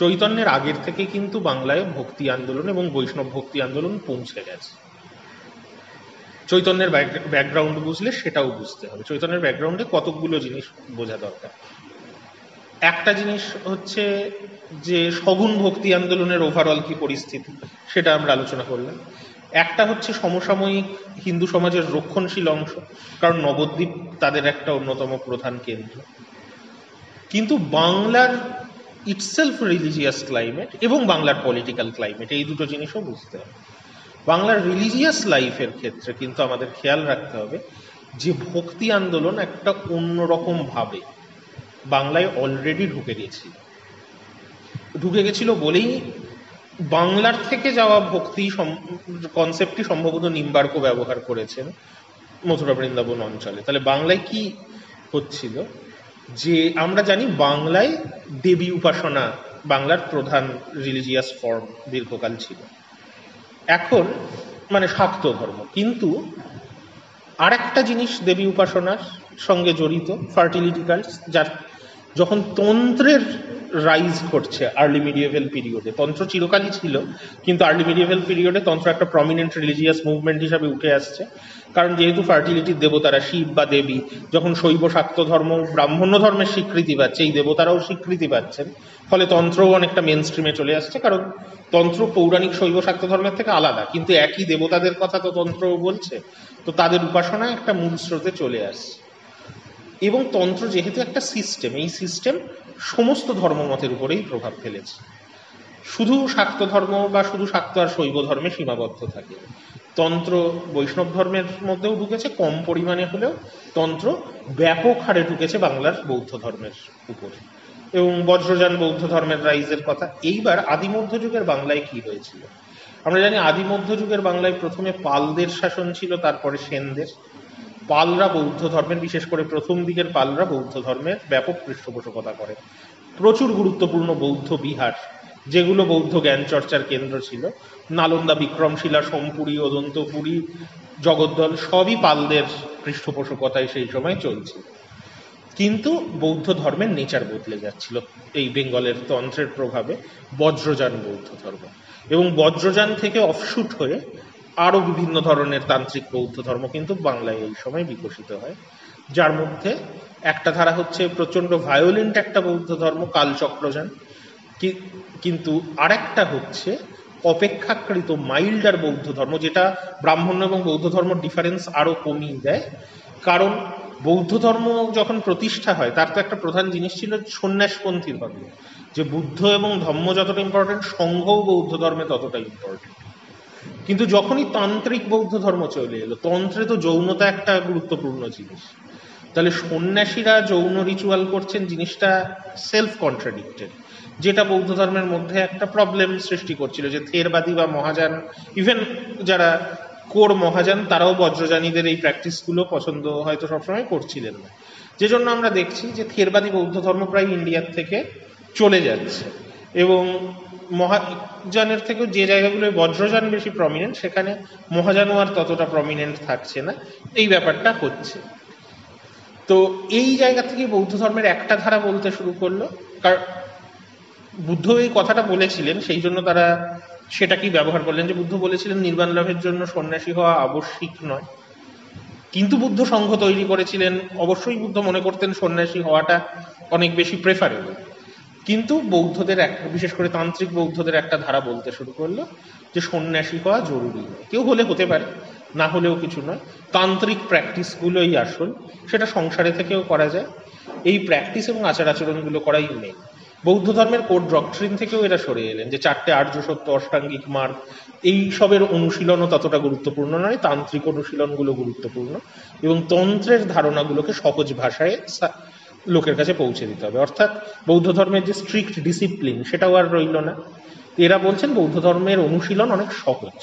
চৈতন্যের আগের থেকে কিন্তু বাংলায় ভক্তি আন্দোলন এবং বৈষ্ণব ভক্তি আন্দোলন পৌঁছে গেছে। চৈতন্যের ব্যাকগ্রাউন্ড বুঝলে সেটাও বুঝতে হবে। চৈতন্যের ব্যাকগ্রাউন্ডে কতকগুলো জিনিস বোঝা দরকার। একটা জিনিস হচ্ছে যে সগুণ ভক্তি আন্দোলনের ওভারঅল কি পরিস্থিতি, সেটা আমরা আলোচনা করলাম। একটা হচ্ছে সমসাময়িক হিন্দু সমাজের রক্ষণশীল অংশ, কারণ নবদ্বীপ তাদের একটা অন্যতম প্রধান কেন্দ্র। কিন্তু বাংলার ইটসেলফ রিলিজিয়াস ক্লাইমেট এবং বাংলার পলিটিক্যাল ক্লাইমেট, এই দুটো জিনিসও বুঝতে হবে। বাংলার রিলিজিয়াস লাইফের ক্ষেত্রে কিন্তু আমাদের খেয়াল রাখতে হবে যে ভক্তি আন্দোলন একটা অন্যরকম ভাবে বাংলায় অলরেডি ঢুকে গেছিল বলেই বাংলার থেকে যাওয়া ভক্তি কনসেপ্টটি সম্ভবত নিম্বার্ক ব্যবহার করেছেন মথুরা বৃন্দাবন অঞ্চলে। তাহলে বাংলায় কি হচ্ছিল, যে আমরা জানি বাংলায় দেবী উপাসনা বাংলার প্রধান রিলিজিয়াস ফর্ম দীর্ঘকাল ছিল, এখন মানে শাক্ত ধর্ম। কিন্তু আরেকটা জিনিস দেবী উপাসনার সঙ্গে জড়িত, ফার্টিলিটি কাল্টস, যার যখন তন্ত্রের রাইজ ঘটছে আর্লি মিডিয়েভেল পিরিয়ডে। তন্ত্র চিরকালই ছিল, কিন্তু আর্লি মিডিয়েভেল পিরিয়ডে তন্ত্র একটা প্রমিনেন্ট রিলিজিয়াস মুভমেন্ট হিসাবে উঠে আসছে। কারণ যেহেতু ফার্টিলিটির দেবতারা শিব বা দেবী যখন শৈব শাক্ত ধর্ম ব্রাহ্মণ্য ধর্মের স্বীকৃতি পাচ্ছে, এই দেবতারাও স্বীকৃতি পাচ্ছেন, ফলে তন্ত্রও অনেকটা মেন স্ট্রিমে চলে আসছে। কারণ তন্ত্র পৌরাণিক শৈব শাক্ত ধর্মের থেকে আলাদা, কিন্তু একই দেবতাদের কথা তো তন্ত্রও বলছে, তো তাদের উপাসনা একটা মূল স্রোতে চলে আসছে। এবং তন্ত্র যেহেতু একটা সিস্টেম, এই সিস্টেম সমস্ত ধর্মমতের উপরেই প্রভাব ফেলেছে, শুধু শাক্ত ধর্ম বা শুধু শাক্ত আর শৈব ধর্মে সীমাবদ্ধ থাকে। তন্ত্র বৈষ্ণব ধর্মের মধ্যেও ঢুকেছে কম পরিমাণে হলেও, তন্ত্র ব্যাপক হারে ঢুকেছে বাংলার বৌদ্ধ ধর্মের উপরে, এবং বজ্রযান বৌদ্ধ ধর্মের রাইজের কথা। এইবার আদি মধ্যযুগের বাংলায় কি হয়েছিল আমরা জানি। আদি মধ্যযুগের বাংলায় প্রথমে পালদের শাসন ছিল, তারপরে সেনদের। পালরা বৌদ্ধ ধর্মের, বিশেষ করে প্রথম দিকের পালরা বৌদ্ধ ধর্মের ব্যাপক পৃষ্ঠপোষকতা করে। প্রচুর গুরুত্বপূর্ণ বৌদ্ধ বিহার, যেগুলো বৌদ্ধ জ্ঞান চর্চার কেন্দ্র ছিল, নালন্দা, বিক্রমশিলা, সোমপুরী, অদন্তপুরী, জগদ্দল, সবই পালদের পৃষ্ঠপোষকতায় সেই সময় চলছিল। কিন্তু বৌদ্ধ ধর্মের নেচার বদলে যাচ্ছিল এই বেঙ্গলের তন্ত্রের প্রভাবে। বজ্রযান বৌদ্ধ ধর্ম, এবং বজ্রযান থেকে অফশুট হয়ে আরো বিভিন্ন ধরনের তান্ত্রিক বৌদ্ধ ধর্ম কিন্তু বাংলায় এই সময় বিকশিত হয়, যার মধ্যে একটা ধারা হচ্ছে প্রচন্ড ভায়োলেন্ট একটা বৌদ্ধ ধর্ম, কালচক্রযান। কিন্তু আরেকটা হচ্ছে অপেক্ষাকৃত মাইল্ডার বৌদ্ধ ধর্ম, যেটা ব্রাহ্মণ্য এবং বৌদ্ধ ধর্ম ডিফারেন্স আরো কমিয়ে দেয়। কারণ বৌদ্ধ ধর্ম যখন প্রতিষ্ঠা হয়, তার তো একটা প্রধান জিনিস ছিল সন্ন্যাসপন্থী ধর্ম, যে বুদ্ধ এবং ধম্ম যতটা ইম্পর্টেন্ট, সংঘও বৌদ্ধ ধর্মে ততটা ইম্পর্টেন্ট। কিন্তু যখনই তান্ত্রিক বৌদ্ধ ধর্ম চলে এলো, তন্ত্রে তো যৌনতা একটা গুরুত্বপূর্ণ জিনিস, তাহলে সন্ন্যাসীরা যৌন রিচুয়াল করছেন, জিনিসটা সেলফ কন্ট্রাডিক্টেড, যেটা বৌদ্ধ ধর্মের মধ্যে একটা প্রবলেম সৃষ্টি করছিল। যে থেরবাদী বা মহাযান, ইভেন যারা কোর মহাযান, তারাও বজ্রযানীদের এই প্র্যাকটিসগুলো পছন্দ হয়তো সবসময় করছিলেন না। যে জন্য আমরা দেখছি যে থেরবাদী বৌদ্ধ ধর্ম প্রায় ইন্ডিয়ার থেকে চলে যাচ্ছে, এবং মহাযানের থেকেও যে জায়গাগুলোয় বজ্রযান বেশি প্রমিনেন্ট, সেখানে মহাযানও আর ততটা প্রমিনেন্ট থাকছে না। এই ব্যাপারটা হচ্ছে। তো এই জায়গা থেকে বৌদ্ধ ধর্মের একটা ধারা বলতে শুরু করলো, কারণ বুদ্ধ এই কথাটা বলেছিলেন, সেই জন্য তারা সেটাকেই ব্যবহার করলেন। যে বুদ্ধ বলেছিলেন নির্বাণ লাভের জন্য সন্ন্যাসী হওয়া আবশ্যিক নয়, কিন্তু বুদ্ধ সংঘ তৈরি করেছিলেন। অবশ্যই বুদ্ধ মনে করতেন সন্ন্যাসী হওয়াটা অনেক বেশি প্রেফারেবল, কিন্তু বৌদ্ধদের বিশেষ করে তান্ত্রিক বৌদ্ধদের একটা ধারা বলতে শুরু করলো যে সন্ন্যাসী হওয়া জরুরি নয়, কেউ হলে হতে পারে, না হলেও কিছু নয়, তান্ত্রিক প্র্যাকটিসগুলোই আসল, সেটা সংসারে থেকেও করা যায়। এই প্র্যাকটিস এবং আচার আচরণগুলো করাই মেন। বৌদ্ধ ধর্মের কোড ডক্ট্রিন থেকেও এরা সরে এলেন, যে চারটে আর্য সত্য, অষ্টাঙ্গিক মার্গ, এই সবের অনুশীলনও ততটা গুরুত্বপূর্ণ নয়, তান্ত্রিক অনুশীলনগুলো গুরুত্বপূর্ণ, এবং তন্ত্রের ধারণাগুলোকে সহজ ভাষায় লোকের কাছে পৌঁছে দিতে হবে। অর্থাৎ বৌদ্ধ ধর্মের যে স্ট্রিক্ট ডিসিপ্লিন, সেটাও আর রইল না। এরা বলছেন বৌদ্ধ ধর্মের অনুশীলন অনেক সহজ,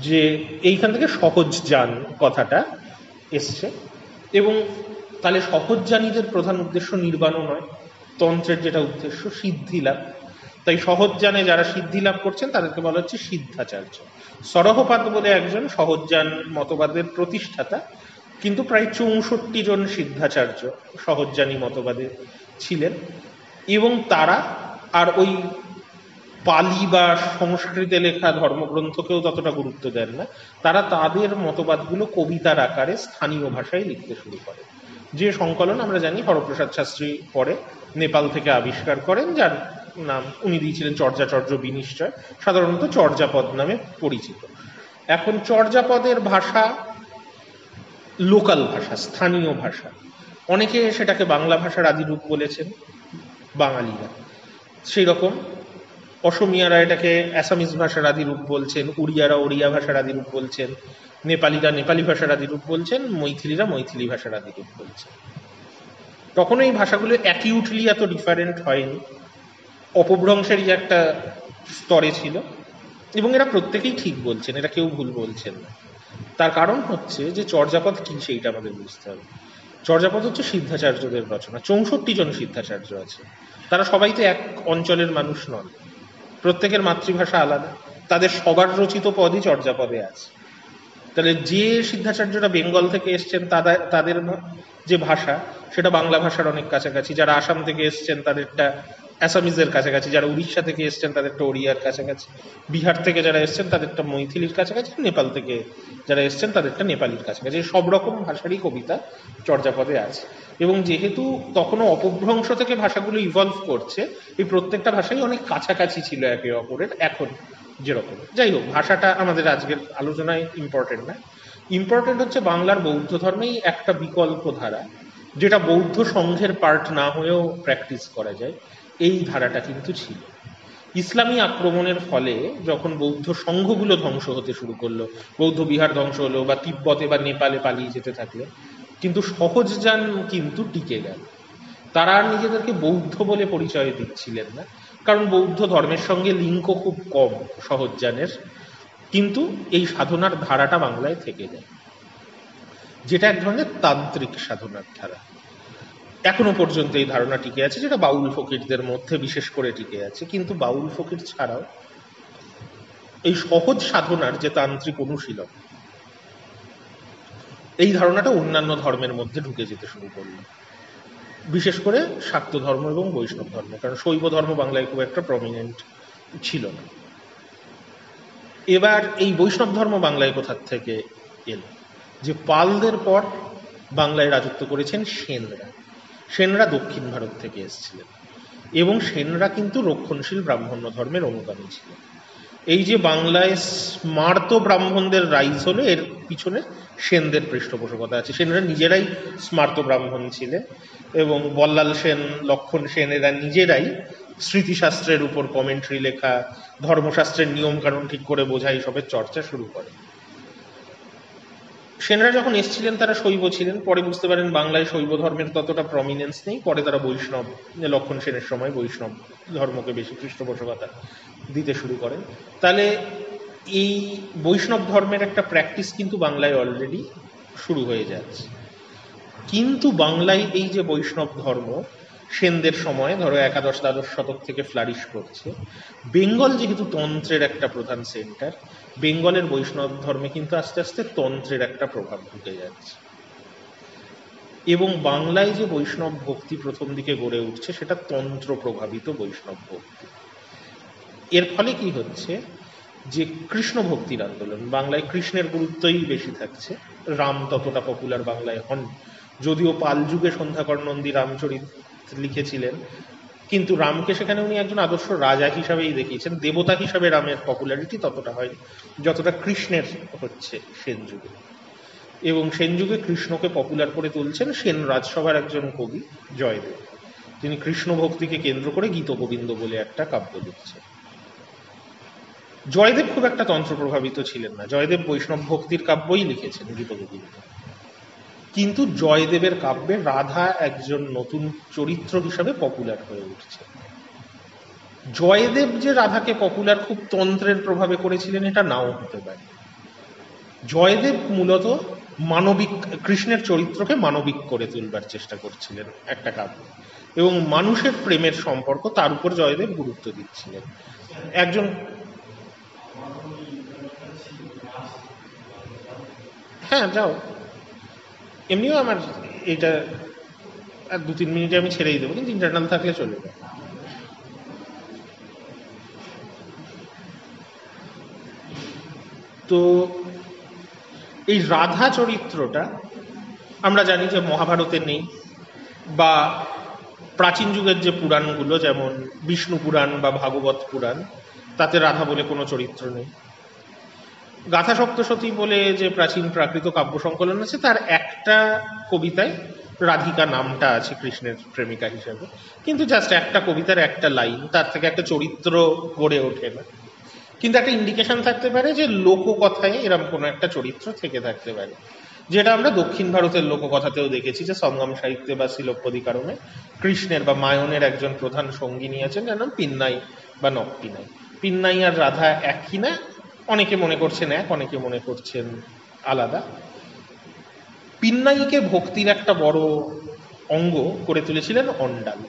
যে এইখান থেকে সহজ জ্ঞান কথাটা এসছে। এবং তাহলে সহজ জ্ঞানীদের প্রধান উদ্দেশ্য নির্বাণও নয়, তন্ত্রের যেটা উদ্দেশ্য সিদ্ধি লাভ। তাই সহজ জ্ঞানে যারা সিদ্ধি লাভ করছেন তাদেরকে বলা হচ্ছে সিদ্ধাচার্য। সরহপাদ বলে একজন সহজ জ্ঞান মতবাদের প্রতিষ্ঠাতা, কিন্তু প্রায় 64 জন সিদ্ধাচার্য সহজজ্ঞানী মতবাদে ছিলেন। এবং তারা আর ওই পালি বা সংস্কৃতে লেখা ধর্মগ্রন্থকেও ততটা গুরুত্ব দেন না। তারা তাদের মতবাদগুলো কবিতার আকারে স্থানীয় ভাষায় লিখতে শুরু করে। যে সংকলন আমরা জানি হরপ্রসাদ শাস্ত্রী পরে নেপাল থেকে আবিষ্কার করেন, যার নাম উনি দিয়েছিলেন চর্যাচর্য বিনিশ্চয়, সাধারণত চর্যাপদ নামে পরিচিত। এখন চর্যাপদের ভাষা লোকাল ভাষা, স্থানীয় ভাষা। অনেকে সেটাকে বাংলা ভাষার আদিরূপ বলেছেন বাঙালিরা, সেই রকম অসমিয়ারা এটাকে অ্যাসামিজ ভাষার আদিরূপ বলছেন, উড়িয়ারা ওড়িয়া ভাষার আদিরূপ বলছেন, নেপালিরা নেপালি ভাষার আদিরূপ বলছেন, মৈথিলিরা মৈথিলি ভাষার আদিরূপ বলছেন। তখন এই ভাষাগুলো অ্যাকিউটলি এত ডিফারেন্ট হয়নি, অপভ্রংশেরই একটা স্তরে ছিল, এবং এরা প্রত্যেকেই ঠিক বলছেন, এরা কেউ ভুল বলছেন না। তার কারণ হচ্ছে যে চর্যাপদ কি সেইটা আমাদের বুঝতে হবে। চর্যাপদ হচ্ছে সিদ্ধাচার্যদের রচনা। 64 জন সিদ্ধাচার্য আছে, তারা সবাই তো এক অঞ্চলের মানুষ নন, প্রত্যেকের মাতৃভাষা আলাদা, তাদের সবার রচিত পদই চর্যাপদে আছে। তাহলে যে সিদ্ধাচার্যরা বেঙ্গল থেকে এসছেন তাদের যে ভাষা সেটা বাংলা ভাষার অনেক কাছাকাছি, যারা আসাম থেকে এসছেন তাদেরটা অ্যাসামিজের কাছাকাছি, যারা উড়িষ্যা থেকে এসছেন তাদেরটা ওড়িয়ার কাছাকাছি, বিহার থেকে যারা এসছেন তাদেরটা মৈথিলির কাছাকাছি, নেপাল থেকে যারা এসছেন তাদেরটা নেপালির কাছাকাছি। সব রকম ভাষারই কবিতা চর্যাপদে আছে। এবং যেহেতু তখনও অপভ্রংশ থেকে ভাষাগুলো ইভলভ করছে, এই প্রত্যেকটা ভাষাই অনেক কাছাকাছি ছিল একে অপরের এখন যেরকম। যাই হোক, ভাষাটা আমাদের আজকের আলোচনায় ইম্পর্টেন্ট না, ইম্পর্টেন্ট হচ্ছে বাংলার বৌদ্ধ ধর্মেই একটা বিকল্প ধারা, যেটা বৌদ্ধ সংঘের পার্ট না হয়েও প্র্যাকটিস করা যায়, এই ধারাটা কিন্তু ছিল। ইসলামী আক্রমণের ফলে যখন বৌদ্ধ সংঘগুলো ধ্বংস হতে শুরু করলো, বৌদ্ধ বিহার ধ্বংস হলো বা তিব্বতে বা নেপালে পালিয়ে যেতে থাকলো, কিন্তু সহজজ্ঞান কিন্তু টিকে গেল। তারা আর নিজেদেরকে বৌদ্ধ বলে পরিচয় দিচ্ছিলেন না, কারণ বৌদ্ধ ধর্মের সঙ্গে লিঙ্কও খুব কম সহজজ্ঞানের, কিন্তু এই সাধনার ধারাটা বাংলায় থেকে যায়, যেটা এক ধরনের তান্ত্রিক সাধনার ধারা। এখনো পর্যন্ত এই ধারণা টিকে আছে, যেটা বাউল ফকিরদের মধ্যে বিশেষ করে টিকে আছে। কিন্তু বাউল ফকির ছাড়াও এই সহজ সাধনার যে তান্ত্রিক অনুশীলন, এই ধারণাটা অন্যান্য ধর্মের মধ্যে ঢুকে যেতে শুরু করলো, বিশেষ করে শাক্ত ধর্ম এবং বৈষ্ণব ধর্ম, কারণ শৈব ধর্ম বাংলায় খুব একটা প্রমিনেন্ট ছিল না। এবার এই বৈষ্ণব ধর্ম বাংলায় কোথার থেকে এলো? যে পালদের পর বাংলায় রাজত্ব করেছেন সেনরা। সেনরা দক্ষিণ ভারত থেকে এসেছিলেন, এবং সেনরা কিন্তু রক্ষণশীল ব্রাহ্মণ্য ধর্মের অনুগামী ছিলেন। এই যে বাংলায় স্মার্ত ব্রাহ্মণদের রাইজ হলো, এর পিছনে সেনদের পৃষ্ঠপোষকতা আছে। সেনরা নিজেরাই স্মার্ত ব্রাহ্মণ ছিলেন, এবং বল্লাল সেন, লক্ষণ সেন এরা নিজেরাই স্মৃতিশাস্ত্রের উপর কমেন্ট্রি লেখা, ধর্মশাস্ত্রের নিয়ম কানুন ঠিক করে বোঝা, এইসবের চর্চা শুরু করে। সেনরা যখন এসেছিলেন তারা শৈব ছিলেন, পরে বুঝতে পারেন বাংলায় শৈব ধর্মের ততটা প্রমিনেন্স নেই, পরে তারা বৈষ্ণব, লক্ষণ সেনের সময় বৈষ্ণব ধর্মকে বেশি পৃষ্ঠপোষকতা দিতে শুরু করেন। তাহলে এই বৈষ্ণব ধর্মের একটা প্র্যাকটিস কিন্তু বাংলায় অলরেডি শুরু হয়ে যাচ্ছে। কিন্তু বাংলায় এই যে বৈষ্ণব ধর্ম সেনদের সময় ধরো একাদশ দ্বাদশ শতক থেকে ফ্লারিশ করছে, বেঙ্গল যেহেতু তন্ত্রের একটা প্রধান সেন্টার, বেঙ্গলের বৈষ্ণব ধর্মে কিন্তু আস্তে আস্তে তন্ত্রের একটা প্রভাব ঢুকে যাচ্ছে। এবং বাংলায় যে বৈষ্ণব ভক্তি প্রথম দিকে গড়ে উঠছে সেটা তন্ত্র প্রভাবিত বৈষ্ণব ভক্তি। এর ফলে কি হচ্ছে, যে কৃষ্ণ ভক্তির আন্দোলন, বাংলায় কৃষ্ণের গুরুত্বই বেশি থাকছে, রাম ততটা পপুলার বাংলায় হন। যদিও পাল যুগে সন্ধ্যাকর নন্দী রামচরিত লিখেছিলেন, কিন্তু রামকে সেখানে উনি একজন আদর্শ রাজা হিসাবেই দেখিয়েছেন, দেবতা হিসাবে রামের পপুলারিটি ততটা হয়নি যতটা কৃষ্ণের হচ্ছে সেন যুগে। এবং সেন যুগে কৃষ্ণকে পপুলার করে তুলছেন সেন রাজসভার একজন কবি জয়দেব, তিনি কৃষ্ণ ভক্তিকে কেন্দ্র করে গীত গোবিন্দ বলে একটা কাব্য লিখছেন। জয়দেব খুব একটা তন্ত্র প্রভাবিত ছিলেন না, জয়দেব বৈষ্ণব ভক্তির কাব্যই লিখেছেন গীত গোবিন্দ। কিন্তু জয়দেবের কাব্যে রাধা একজন নতুন চরিত্র হিসাবে পপুলার হয়ে উঠছে। জয়দেব যে রাধাকে পপুলার খুব তন্ত্রের প্রভাবে করেছিলেন এটা নাও হতে পারে। জয়দেব মূলত মানবিক, কৃষ্ণের চরিত্রকে মানবিক করে তুলবার চেষ্টা করছিলেন একটা কাব্য, এবং মানুষের প্রেমের সম্পর্ক তার উপর জয়দেব গুরুত্ব দিচ্ছিলেন। একজন, হ্যাঁ যাও, এমনিও আমার এটা আর 2-3 মিনিটে আমি ছেড়েই দেবো, কিন্তু ইন্টারনাল থাকলে চলে যাবে। তো এই রাধা চরিত্রটা আমরা জানি যে মহাভারতে নেই, বা প্রাচীন যুগের যে পুরাণগুলো যেমন বিষ্ণু পুরাণ বা ভাগবত পুরাণ, তাতে রাধা বলে কোনো চরিত্র নেই। গাথা সপ্তশতী বলে যে প্রাচীন প্রাকৃত কাব্য সংকলন আছে, তার একটা কবিতায় রাধিকা নামটা আছে কৃষ্ণের প্রেমিকা হিসেবে, কিন্তু জাস্ট একটা কবিতার একটা লাইন, তার থেকে একটা চরিত্র গড়ে ওঠে না। কিন্তু একটা ইন্ডিকেশন থাকতে পারে যে লোককথায় এরকম কোনো একটা চরিত্র থেকে থাকতে পারে, যেটা আমরা দক্ষিণ ভারতের লোককথাতেও দেখেছি, যে সঙ্গম সাহিত্যে বা শিলোপদীকরণে কৃষ্ণের বা মায়নের একজন প্রধান সঙ্গিনী আছেন, যার নাম পিন্নাই বা নক্কিনাই। পিন্নাই আর রাধা একই না, অনেকে মনে করছেন এক, অনেকে মনে করছেন আলাদা। পিন্নাইকে ভক্তির একটা বড় অঙ্গ করে তুলেছিলেন অন্ডাল,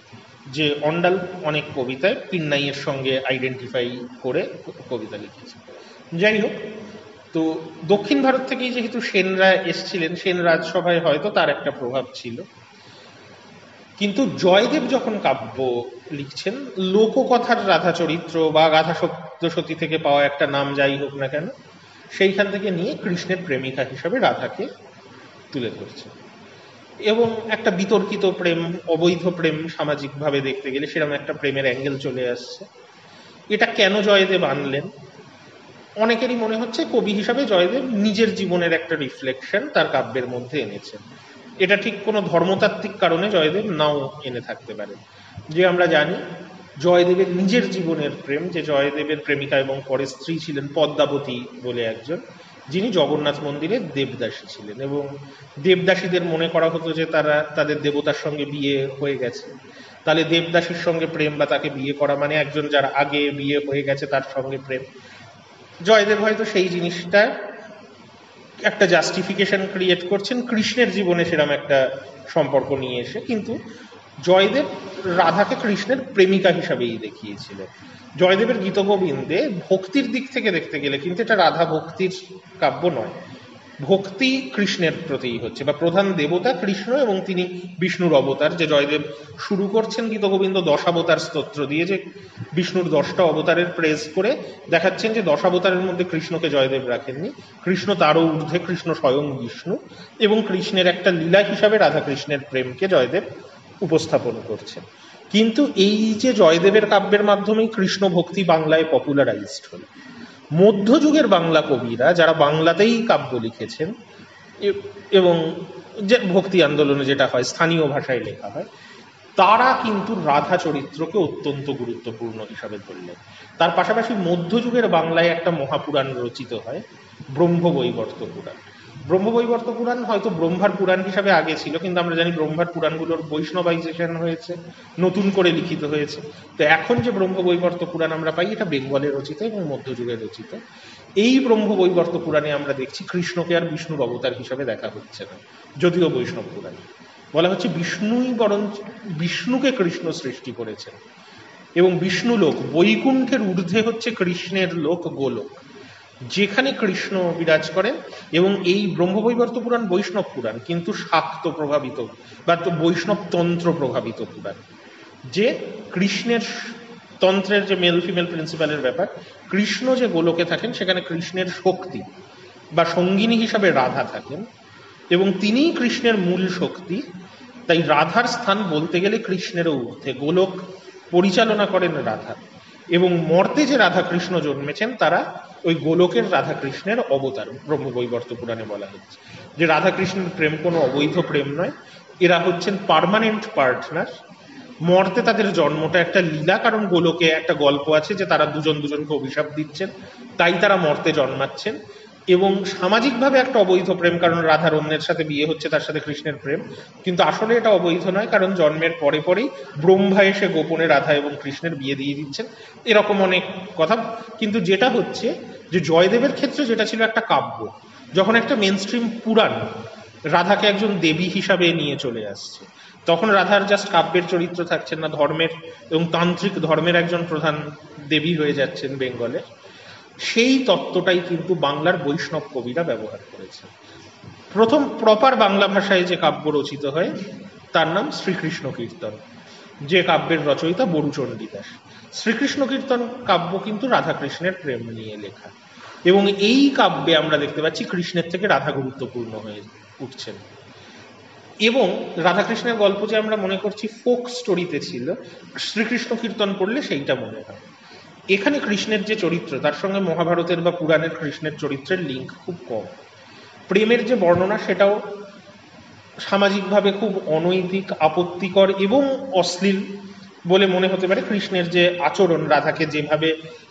যে অন্ডাল অনেক কবিতায় পিন্নাইয়ের সঙ্গে আইডেন্টিফাই করে কবিতা লিখেছে। যাই হোক, তো দক্ষিণ ভারত থেকেই যেহেতু সেনরা এসছিলেন, সেন রাজসভায় হয়তো তার একটা প্রভাব ছিল। কিন্তু জয়দেব যখন কাব্য লিখছেন, লোককথার রাধা চরিত্র বা গাথা সপ্তশতী থেকে পাওয়া একটা নাম যাই হোক না কেন, সেইখান থেকে নিয়ে কৃষ্ণের প্রেমিকা হিসাবে রাধাকে তুলে ধরছে। এবং একটা বিতর্কিত প্রেম, অবৈধ প্রেম সামাজিকভাবে দেখতে গেলে সেরকম একটা প্রেমের অ্যাঙ্গেল চলে আসছে। এটা কেন জয়দেব আনলেন? অনেকেরই মনে হচ্ছে কবি হিসাবে জয়দেব নিজের জীবনের একটা রিফ্লেকশন তার কাব্যের মধ্যে এনেছেন। এটা ঠিক কোনো ধর্মতাত্ত্বিক কারণে জয়দেব নাও এনে থাকতে পারে। যে আমরা জানি জয়দেবের নিজের জীবনের প্রেম, যে জয়দেবের প্রেমিকা এবং পরে স্ত্রী ছিলেন পদ্মাবতী বলে একজন, যিনি জগন্নাথ মন্দিরের দেবদাসী ছিলেন, এবং দেবদাসীদের মনে করা হতো যে তারা তাদের দেবতার সঙ্গে বিয়ে হয়ে গেছে, তাহলে দেবদাসীর সঙ্গে প্রেম বা তাকে বিয়ে করা মানে একজন যার আগে বিয়ে হয়ে গেছে তার সঙ্গে প্রেম। জয়দেব হয়তো সেই জিনিসটা একটা জাস্টিফিকেশন ক্রিয়েট করছেন কৃষ্ণের জীবনে সেরকম একটা সম্পর্ক নিয়ে এসে, কিন্তু জয়দেব রাধাকে কৃষ্ণের প্রেমিকা হিসাবেই দেখিয়েছিলেন। জয়দেবের গীতগোবিন্দে ভক্তির দিক থেকে দেখতে গেলে কিন্তু এটা রাধা ভক্তির কাব্য নয়, ভক্তি কৃষ্ণের প্রতিই হচ্ছে, বা প্রধান দেবতা কৃষ্ণ এবং তিনি বিষ্ণুর অবতার। যে জয়দেব শুরু করছেন গীতগোবিন্দ দশাবতার স্তোত্র দিয়ে, যে বিষ্ণুর 10টা অবতারের প্রেজ করে দেখাচ্ছেন যে দশাবতারের মধ্যে কৃষ্ণকে জয়দেব রাখেননি, কৃষ্ণ তারও ঊর্ধ্বে, কৃষ্ণ স্বয়ং বিষ্ণু, এবং কৃষ্ণের একটা লীলা হিসাবে রাধা কৃষ্ণের প্রেমকে জয়দেব উপস্থাপন করছেন। কিন্তু এই যে জয়দেবের কাব্যের মাধ্যমেই কৃষ্ণ ভক্তি বাংলায় পপুলারাইজড হল, মধ্যযুগের বাংলা কবিরা যারা বাংলাতেই কাব্য লিখেছেন এবং যে ভক্তি আন্দোলনে যেটা হয় স্থানীয় ভাষায় লেখা হয়, তারা কিন্তু রাধা চরিত্রকে অত্যন্ত গুরুত্বপূর্ণ হিসাবে ধরলেন। তার পাশাপাশি মধ্যযুগের বাংলায় একটা মহাপুরাণ রচিত হয়, ব্রহ্মবৈবর্ত পুরাণ। ব্রহ্মবৈবর্ত পুরাণ হয়তো ব্রহ্মার পুরাণ হিসাবে আগে ছিল, কিন্তু আমরা জানি ব্রহ্মার পুরাণগুলোর বৈষ্ণবাইজেশন হয়েছে, নতুন করে লিখিত হয়েছে। তো এখন যে ব্রহ্মবৈবর্ত পুরাণ আমরা পাই, এটা বেঙ্গলে রচিত এবং মধ্যযুগে রচিত। এই ব্রহ্মবৈবর্ত পুরাণে আমরা দেখছি কৃষ্ণকে আর বিষ্ণুর অবতার হিসাবে দেখা হচ্ছে না, যদিও বৈষ্ণব পুরাণে বলা হচ্ছে বিষ্ণুই বরং বিষ্ণুকে কৃষ্ণ সৃষ্টি করেছেন, এবং বিষ্ণু লোক বৈকুণ্ঠের ঊর্ধ্বে হচ্ছে কৃষ্ণের লোক গোলোক, যেখানে কৃষ্ণ বিরাজ করেন। এবং এই ব্রহ্মবৈবর্ত পুরাণ বৈষ্ণব পুরাণ, কিন্তু শাক্ত প্রভাবিত বা বৈষ্ণব তন্ত্র প্রভাবিত পুরাণ। যে কৃষ্ণের তন্ত্রের যে মেল ফিমেল প্রিন্সিপালের ব্যাপার, কৃষ্ণ যে গোলকে থাকেন সেখানে কৃষ্ণের শক্তি বা সঙ্গিনী হিসাবে রাধা থাকেন, এবং তিনিই কৃষ্ণের মূল শক্তি। তাই রাধার স্থান বলতে গেলে কৃষ্ণেরও ঊর্ধ্বে, গোলক পরিচালনা করেন রাধা, এবং মর্তে যে রাধা কৃষ্ণ জন্মেছেন তারা ওই গোলকের রাধা কৃষ্ণের অবতার। ব্রহ্মবৈবর্ত পুরাণে বলা হচ্ছে যে রাধা কৃষ্ণের প্রেম কোনো অবৈধ প্রেম নয়, এরা হচ্ছেন পার্মানেন্ট পার্টনার। মর্তে তাদের জন্মটা একটা লীলা, কারণ গোলকে একটা গল্প আছে যে তারা দুজন দুজনকে অভিশাপ দিচ্ছেন, তাই তারা মর্তে জন্মাচ্ছেন। এবং সামাজিকভাবে একটা অবৈধ প্রেম, কারণ রাধার অন্যের সাথে বিয়ে হচ্ছে, তার সাথে কৃষ্ণের প্রেম, কিন্তু আসলে এটা অবৈধ নয়, কারণ জন্মের পরে পরেই ব্রহ্মা এসে গোপনে রাধা এবং কৃষ্ণের বিয়ে দিয়ে দিচ্ছেন, এরকম অনেক কথা। কিন্তু যেটা হচ্ছে যে জয়দেবের ক্ষেত্রে যেটা ছিল একটা কাব্য, যখন একটা মেনস্ট্রিম পুরাণ রাধাকে একজন দেবী হিসাবে নিয়ে চলে আসছে, তখন রাধার জাস্ট কাব্যের চরিত্র থাকছেন না, ধর্মের এবং তান্ত্রিক ধর্মের একজন প্রধান দেবী হয়ে যাচ্ছেন বেঙ্গলের। সেই তত্ত্বটাই কিন্তু বাংলার বৈষ্ণব কবিরা ব্যবহার করেছে। প্রথম প্রপার বাংলা ভাষায় যে কাব্য রচিত হয় তার নাম শ্রীকৃষ্ণ কীর্তন, যে কাব্যের রচয়িতা বরুচণ্ডী দাস। শ্রীকৃষ্ণ কীর্তন কাব্য কিন্তু রাধাকৃষ্ণের প্রেম নিয়ে লেখা, এবং এই কাব্যে আমরা দেখতে পাচ্ছি কৃষ্ণের থেকে রাধা গুরুত্বপূর্ণ হয়ে উঠছেন। এবং রাধাকৃষ্ণের গল্প যে আমরা মনে করছি ফোক স্টোরিতে ছিল, শ্রীকৃষ্ণ কীর্তন পড়লে সেইটা মনে হয়। এখানে কৃষ্ণের যে চরিত্র, তার সঙ্গে মহাভারতের বা পুরাণের কৃষ্ণের চরিত্রের লিঙ্ক খুব কম। প্রেমের যে বর্ণনা সেটাও সামাজিকভাবে খুব অনৈতিক, আপত্তিকর এবং অশ্লীল বলে মনে হতে পারে। কৃষ্ণের যে আচরণ, রাধাকে যেভাবে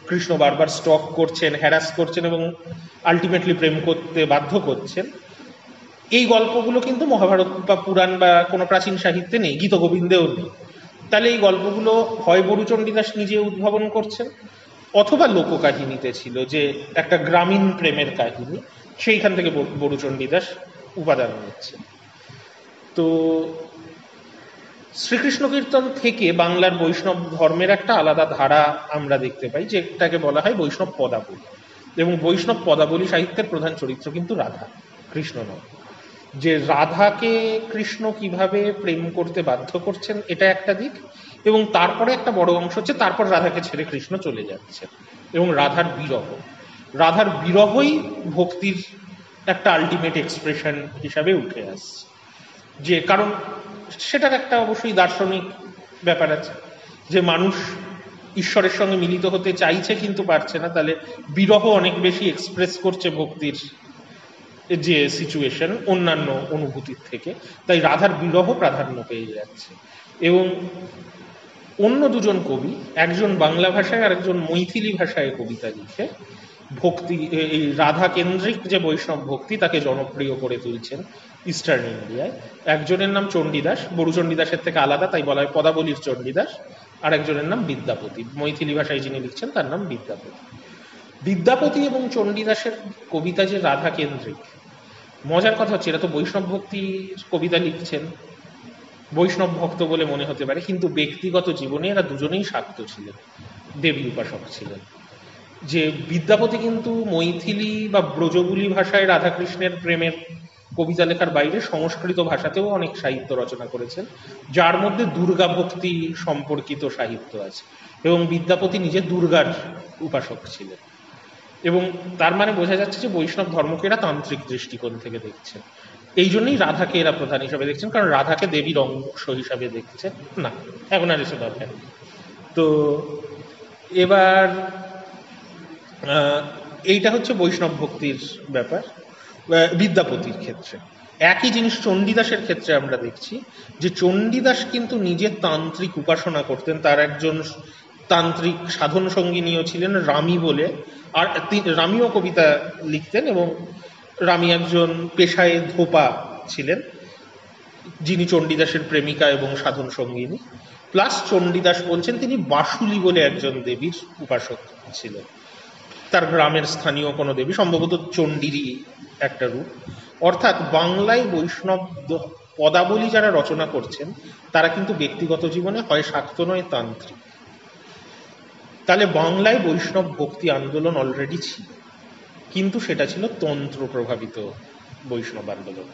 কৃষ্ণ বারবার স্টক করছেন, হ্যারাস করছেন এবং আলটিমেটলি প্রেম করতে বাধ্য করছেন, এই গল্পগুলো কিন্তু মহাভারত বা পুরাণ বা কোনো প্রাচীন সাহিত্যে নেই, গীতগোবিন্দেও নেই। তাহলে এই গল্পগুলো হয় বরুচণ্ডী দাস নিজে উদ্ভাবন করছেন, অথবা লোককাহিনীতে ছিল, যে একটা গ্রামীণ প্রেমের কাহিনী, সেইখান থেকে বরুচণ্ডী দাস উপাদান নিচ্ছেন। তো শ্রীকৃষ্ণ কীর্তন থেকে বাংলার বৈষ্ণব ধর্মের একটা আলাদা ধারা আমরা দেখতে পাই, যেটাকে বলা হয় বৈষ্ণব পদাবলী। এবং বৈষ্ণব পদাবলী সাহিত্যের প্রধান চরিত্র কিন্তু রাধা, কৃষ্ণ নয়। যে রাধাকে কৃষ্ণ কিভাবে প্রেম করতে বাধ্য করছেন এটা একটা দিক, এবং তারপরে একটা বড় অংশ হচ্ছে তারপর রাধাকে ছেড়ে কৃষ্ণ চলে যাচ্ছে, এবং রাধার বিরহ। রাধার বিরহই ভক্তির একটা আলটিমেট এক্সপ্রেশন হিসাবে উঠে আসছে। যে কারণ সেটার একটা অবশ্যই দার্শনিক ব্যাপার আছে, যে মানুষ ঈশ্বরের সঙ্গে মিলিত হতে চাইছে কিন্তু পারছে না, তাহলে বিরহ অনেক বেশি এক্সপ্রেস করছে ভক্তির যে সিচুয়েশন অন্যান্য অনুভূতির থেকে, তাই রাধার বিরহ প্রাধান্য পেয়ে যাচ্ছে। এবং অন্য দুজন কবি, একজন বাংলা ভাষায় আর একজন মৈথিলি ভাষায় কবিতা লিখে ভক্তি, এই রাধা কেন্দ্রিক যে বৈষ্ণব ভক্তি তাকে জনপ্রিয় করে তুলছেন ইস্টার্ন ইন্ডিয়ায়। একজনের নাম চণ্ডীদাস, বরুচণ্ডীদাসের থেকে আলাদা, তাই বলা হয় পদাবলীর চণ্ডীদাস। আর একজনের নাম বিদ্যাপতি, মৈথিলি ভাষায় যিনি লিখছেন তার নাম বিদ্যাপতি। বিদ্যাপতি এবং চণ্ডীদাসের কবিতা যে রাধা কেন্দ্রিক, মজার কথা হচ্ছে এরা তো বৈষ্ণব ভক্তির কবিতা লিখছেন, বৈষ্ণব ভক্ত বলে মনে হতে পারে, কিন্তু ব্যক্তিগত জীবনে এরা দুজনেই শাক্ত ছিলেন, দেবী উপাসক ছিলেন। যে বিদ্যাপতি কিন্তু মৈথিলি বা ব্রজবুলি ভাষায় রাধাকৃষ্ণের প্রেমের কবিতা লেখার বাইরে সংস্কৃত ভাষাতেও অনেক সাহিত্য রচনা করেছেন, যার মধ্যে দুর্গা ভক্তি সম্পর্কিত সাহিত্য আছে, এবং বিদ্যাপতি নিজে দুর্গার উপাসক ছিলেন। এবং তার মানে বোঝা যাচ্ছে যে বৈষ্ণব ধর্মকে এরা তান্ত্রিক দৃষ্টিকোণ থেকে দেখছেন। এই জন্যই রাধাকে এরা প্রধান হিসাবে দেখছেন, কারণ রাধাকে দেবীর অংশ হিসাবে দেখছেন না। এখন আর এসে দরকার। তো এবার এইটা হচ্ছে বৈষ্ণব ভক্তির ব্যাপার বিদ্যাপতির ক্ষেত্রে। একই জিনিস চণ্ডীদাসের ক্ষেত্রে আমরা দেখছি, যে চণ্ডীদাস কিন্তু নিজে তান্ত্রিক উপাসনা করতেন। তার একজন তান্ত্রিক সাধন সঙ্গিনীও ছিলেন রামী বলে, আর রামীও কবিতা লিখতেন, এবং রামী একজন পেশায় ধোপা ছিলেন, যিনি চণ্ডীদাসের প্রেমিকা এবং সাধন সঙ্গিনী। প্লাস চণ্ডীদাস বলছেন তিনি বাসুলি বলে একজন দেবীর উপাসক ছিলেন, তার গ্রামের স্থানীয় কোনো দেবী, সম্ভবত চণ্ডীরই একটা রূপ। অর্থাৎ বাংলায় বৈষ্ণব পদাবলী যারা রচনা করছেন তারা কিন্তু ব্যক্তিগত জীবনে হয় শাক্ত নয় তান্ত্রিক। তাহলে বাংলায় বৈষ্ণব ভক্তি আন্দোলন অলরেডি ছিল, কিন্তু সেটা ছিল তন্ত্র প্রভাবিত বৈষ্ণব আন্দোলন,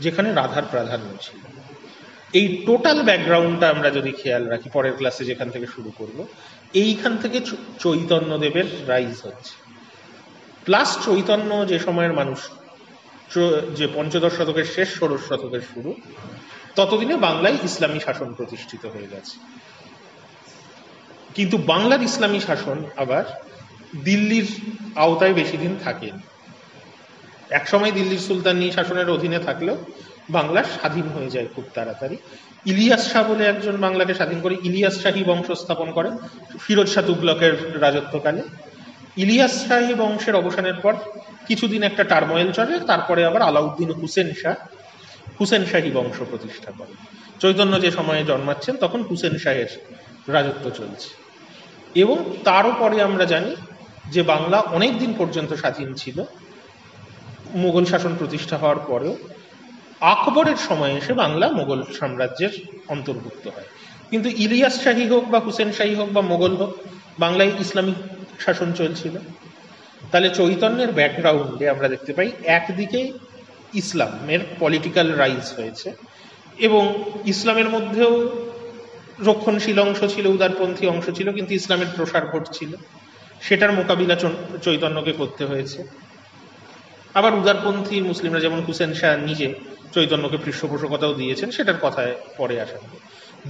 যেখানে রাধার প্রাধান্য ছিল। এই টোটাল ব্যাকগ্রাউন্ডটা আমরা যদি খেয়াল রাখি, পরের ক্লাসে যেখান থেকে শুরু করব, এইখান থেকে চৈতন্যদেবের রাইজ হচ্ছে। প্লাস চৈতন্য যে সময়ের মানুষ, যে পঞ্চদশ শতকের শেষ, ষোড়শ শতকের শুরু, ততদিনে বাংলায় ইসলামী শাসন প্রতিষ্ঠিত হয়ে গেছে। কিন্তু বাংলার ইসলামী শাসন আবার দিল্লির আওতায় বেশি দিন থাকেনি। একসময় দিল্লির সুলতানি শাসনের অধীনে থাকলেও বাংলা স্বাধীন হয়ে যায় খুব তাড়াতাড়ি। ইলিয়াস শাহ বলে একজন বাংলাকে স্বাধীন করে, ইলিয়াস শাহী বংশ স্থাপন করেন ফিরোজ শাহ তুগলকের রাজত্বকালে। ইলিয়াস শাহী বংশের অবসানের পর কিছুদিন একটা টার্মোয়েল চলে, তারপরে আবার আলাউদ্দিন হুসেন শাহী বংশ প্রতিষ্ঠা করে। চৈতন্য যে সময়ে জন্মাচ্ছেন তখন হুসেন শাহের রাজত্ব চলছে। এবং তারও পরে আমরা জানি যে বাংলা অনেক দিন পর্যন্ত স্বাধীন ছিল। মুঘল শাসন প্রতিষ্ঠা হওয়ার পরেও আকবরের সময় এসে বাংলা মুঘল সাম্রাজ্যের অন্তর্ভুক্ত হয়। কিন্তু ইলিয়াস শাহী হোক বা হুসেন শাহী হোক বা মোগল হোক, বাংলায় ইসলামিক শাসন চলছিল। তাহলে চৈতন্যের ব্যাকগ্রাউন্ডে আমরা দেখতে পাই একদিকে ইসলামের পলিটিক্যাল রাইজ হয়েছে, এবং ইসলামের মধ্যেও রক্ষণশীল অংশ ছিল, উদারপন্থী অংশ ছিল, কিন্তু ইসলামের প্রসার ঘটছিল, সেটার মোকাবিলা চৈতন্যকে করতে হয়েছে। আবার উদারপন্থী মুসলিমরা যেমন হুসেন শাহ নিজে চৈতন্যকে পৃষ্ঠপোষকতাও দিয়েছেন, সেটার কথায় পরে আসা।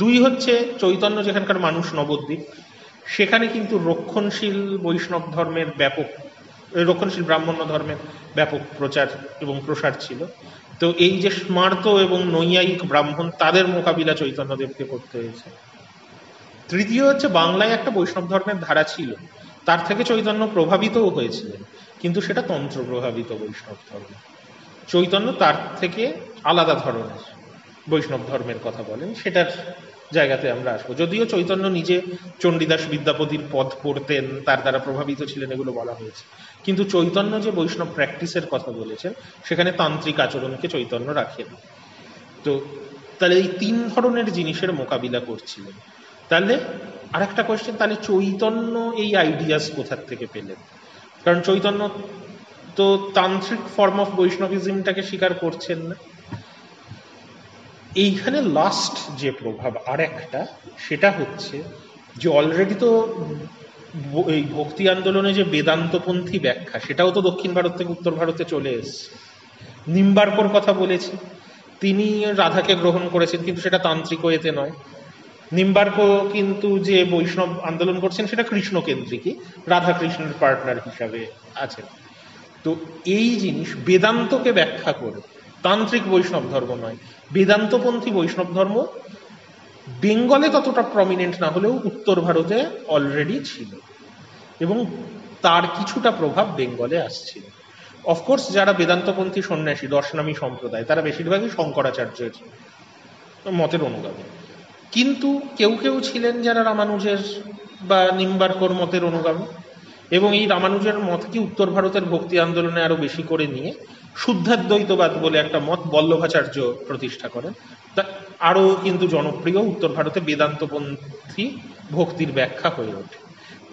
দুই হচ্ছে চৈতন্য যেখানকার মানুষ নবদ্বীপ, সেখানে কিন্তু রক্ষণশীল বৈষ্ণব ধর্মের রক্ষণশীল ব্রাহ্মণ্য ধর্মের ব্যাপক প্রচার এবং প্রসার ছিল। তো এই যে স্মার্ত এবং নৈয়ায়িক ব্রাহ্মণ, তাদের মোকাবিলা চৈতন্যদেবকে করতে হয়েছে। তৃতীয় হচ্ছে বাংলায় একটা বৈষ্ণব ধর্মের ধারা ছিল, তার থেকে চৈতন্য প্রভাবিতও হয়েছিলেন, কিন্তু সেটা তন্ত্র প্রভাবিত বৈষ্ণব ধর্ম। চৈতন্য তার থেকে আলাদা ধরনের বৈষ্ণব ধর্মের কথা বলেন, সেটার জায়গাতে আমরা আসবো। যদিও চৈতন্য নিজে চণ্ডীদাস বিদ্যাপতির পদ পড়তেন, তার দ্বারা প্রভাবিত ছিলেন, এগুলো বলা হয়েছে, কিন্তু চৈতন্য যে বৈষ্ণব প্র্যাকটিসের কথা বলেছেন সেখানে তান্ত্রিক আচরণকে চৈতন্য রাখেন। তো তাহলে এই তিন ধরনের জিনিসের মোকাবিলা করছিলেন। তাহলে আরেকটা কোয়েশ্চেন, তাহলে চৈতন্য এই আইডিয়াস কোথার থেকে পেলেন? কারণ চৈতন্য তো তান্ত্রিক ফর্ম অফ বৈষ্ণবিজমটাকে স্বীকার করছেন না। এইখানে লাস্ট যে প্রভাব আর একটা, সেটা হচ্ছে যে অলরেডি তো এই ভক্তি আন্দোলনে যে বেদান্তপন্থী ব্যাখ্যা, সেটাও তো দক্ষিণ ভারত থেকে উত্তর ভারতে চলে এসছে। নিম্বার্কর কথা বলেছি, তিনি রাধাকে গ্রহণ করেছেন, কিন্তু সেটা তান্ত্রিক ওয়েতে নয়। নিম্বার্ক কিন্তু যে বৈষ্ণব আন্দোলন করছেন সেটা কৃষ্ণ কেন্দ্রিকই, রাধা কৃষ্ণের পার্টনার হিসাবে আছেন। তো এই জিনিস বেদান্তকে ব্যাখ্যা করে, তান্ত্রিক বৈষ্ণব ধর্ম নয়, বেদান্তপন্থী বৈষ্ণব ধর্ম বেঙ্গলে ততটা প্রমিনেন্ট না হলেও উত্তর ভারতে অলরেডি ছিল, এবং তার কিছুটা প্রভাব বেঙ্গলে আসছিল। অফকোর্স যারা বেদান্তপন্থী সন্ন্যাসী, দর্শনামী সম্প্রদায়, তারা বেশিরভাগই শঙ্করাচার্যের মতের অনুগামী, কিন্তু কেউ কেউ ছিলেন যারা রামানুজের বা নিম্বার্কর মতের অনুগামী, এবং এই রামানুজের মতকে উত্তর ভারতের ভক্তি আন্দোলনে আরো বেশি করে নিয়ে শুদ্ধাদ্বৈতবাদ বলে একটা মত বল্লভাচার্য প্রতিষ্ঠা করেন। তা আরো কিন্তু জনপ্রিয় উত্তর ভারতে বেদান্তপন্থী ভক্তির ব্যাখ্যা হয়ে ওঠে।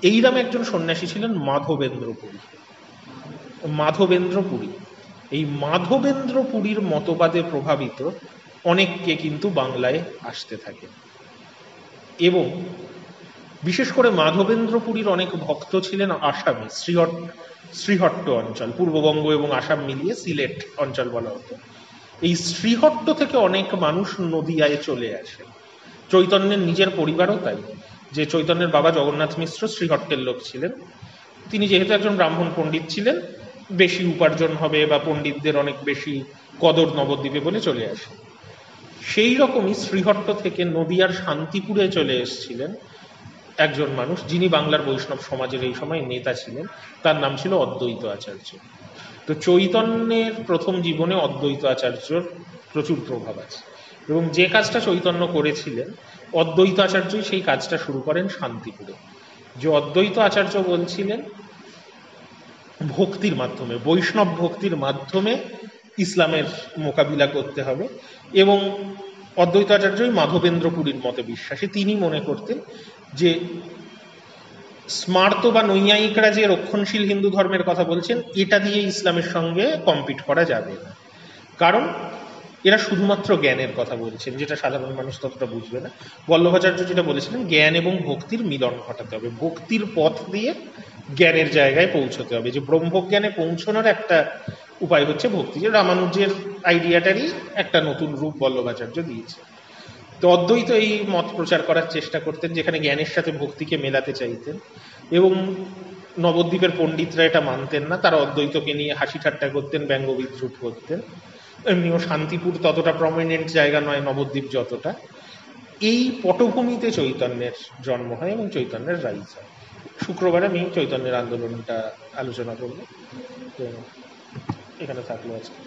এইরকম একজন সন্ন্যাসী ছিলেন মাধবেন্দ্র পুরী। এই মাধবেন্দ্র পুরীর মতবাদে প্রভাবিত অনেককে কিন্তু বাংলায় আসতে থাকে, এবং বিশেষ করে মাধবেন্দ্র পুরীর অনেক ভক্ত ছিলেন আসামে, শ্রীহট্ট অঞ্চল, পূর্ববঙ্গ এবং আসাম মিলিয়ে সিলেট অঞ্চল বলা হতো। এই শ্রীহট্ট থেকে অনেক মানুষ নদিয়ায় চলে আসে। চৈতন্যের নিজের পরিবারও তাই, যে চৈতন্যের বাবা জগন্নাথ মিশ্র শ্রীহট্টের লোক ছিলেন। তিনি যেহেতু একজন ব্রাহ্মণ পণ্ডিত ছিলেন, বেশি উপার্জন হবে বা পণ্ডিতদের অনেক বেশি কদর নবদ্বীপে বলে চলে আসে। সেই রকমই শ্রীহট্ট থেকে নদিয়ার শান্তিপুরে চলে এসেছিলেন একজন মানুষ, যিনি বাংলার বৈষ্ণব সমাজের এই সময় নেতা ছিলেন। তার নাম ছিল অদ্বৈত আচার্য। তো চৈতন্যের প্রথম জীবনে অদ্বৈত আচার্যর প্রচুর প্রভাব আছে, এবং যে কাজটা চৈতন্য করেছিলেন অদ্বৈত আচার্যই সেই কাজটা শুরু করেন শান্তিপুরে। যে অদ্বৈত আচার্য বলছিলেন ভক্তির মাধ্যমে, বৈষ্ণব ভক্তির মাধ্যমে ইসলামের মোকাবিলা করতে হবে, এবং অদ্বৈত আচার্যই মাধবেন্দ্র পুরীর মতে বিশ্বাসী। তিনি মনে করতেন যে স্মার্ত বা নৈয়ায়িকরা যে রক্ষণশীল হিন্দু ধর্মের কথা বলছেন, এটা দিয়ে ইসলামের সঙ্গে কম্পিট করা যাবে না, কারণ এরা শুধুমাত্র জ্ঞানের কথা বলছেন, যেটা সাধারণ মানুষ ততটা বুঝবে না। বল্লভাচার্য যেটা বলেছিলেন, জ্ঞান এবং ভক্তির মিলন ঘটাতে হবে, ভক্তির পথ দিয়ে জ্ঞানের জায়গায় পৌঁছতে হবে, যে ব্রহ্মজ্ঞানে পৌঁছানোর একটা উপায় হচ্ছে ভক্তি, যে রামানুজের আইডিয়াটারই একটা নতুন রূপ বল্লভাচার্য দিয়েছে। তো অদ্বৈত এই মত প্রচার করার চেষ্টা করতেন, যেখানে জ্ঞানের সাথে ভক্তিকে মেলাতে চাইতেন, এবং নবদ্বীপের পণ্ডিতরা এটা মানতেন না, তারা অদ্বৈতকে নিয়ে হাসি ঠাট্টা করতেন, ব্যঙ্গ বিদ্রুপ করতেন। এমনিও শান্তিপুর ততটা প্রমিনেন্ট জায়গা নয় নবদ্বীপ যতটা। এই পটভূমিতে চৈতন্যের জন্ম হয় এবং চৈতন্যের রাইজ হয়। শুক্রবারে আমি চৈতন্যের আন্দোলনটা আলোচনা করবো। তো এখানে থাকলো আজকে।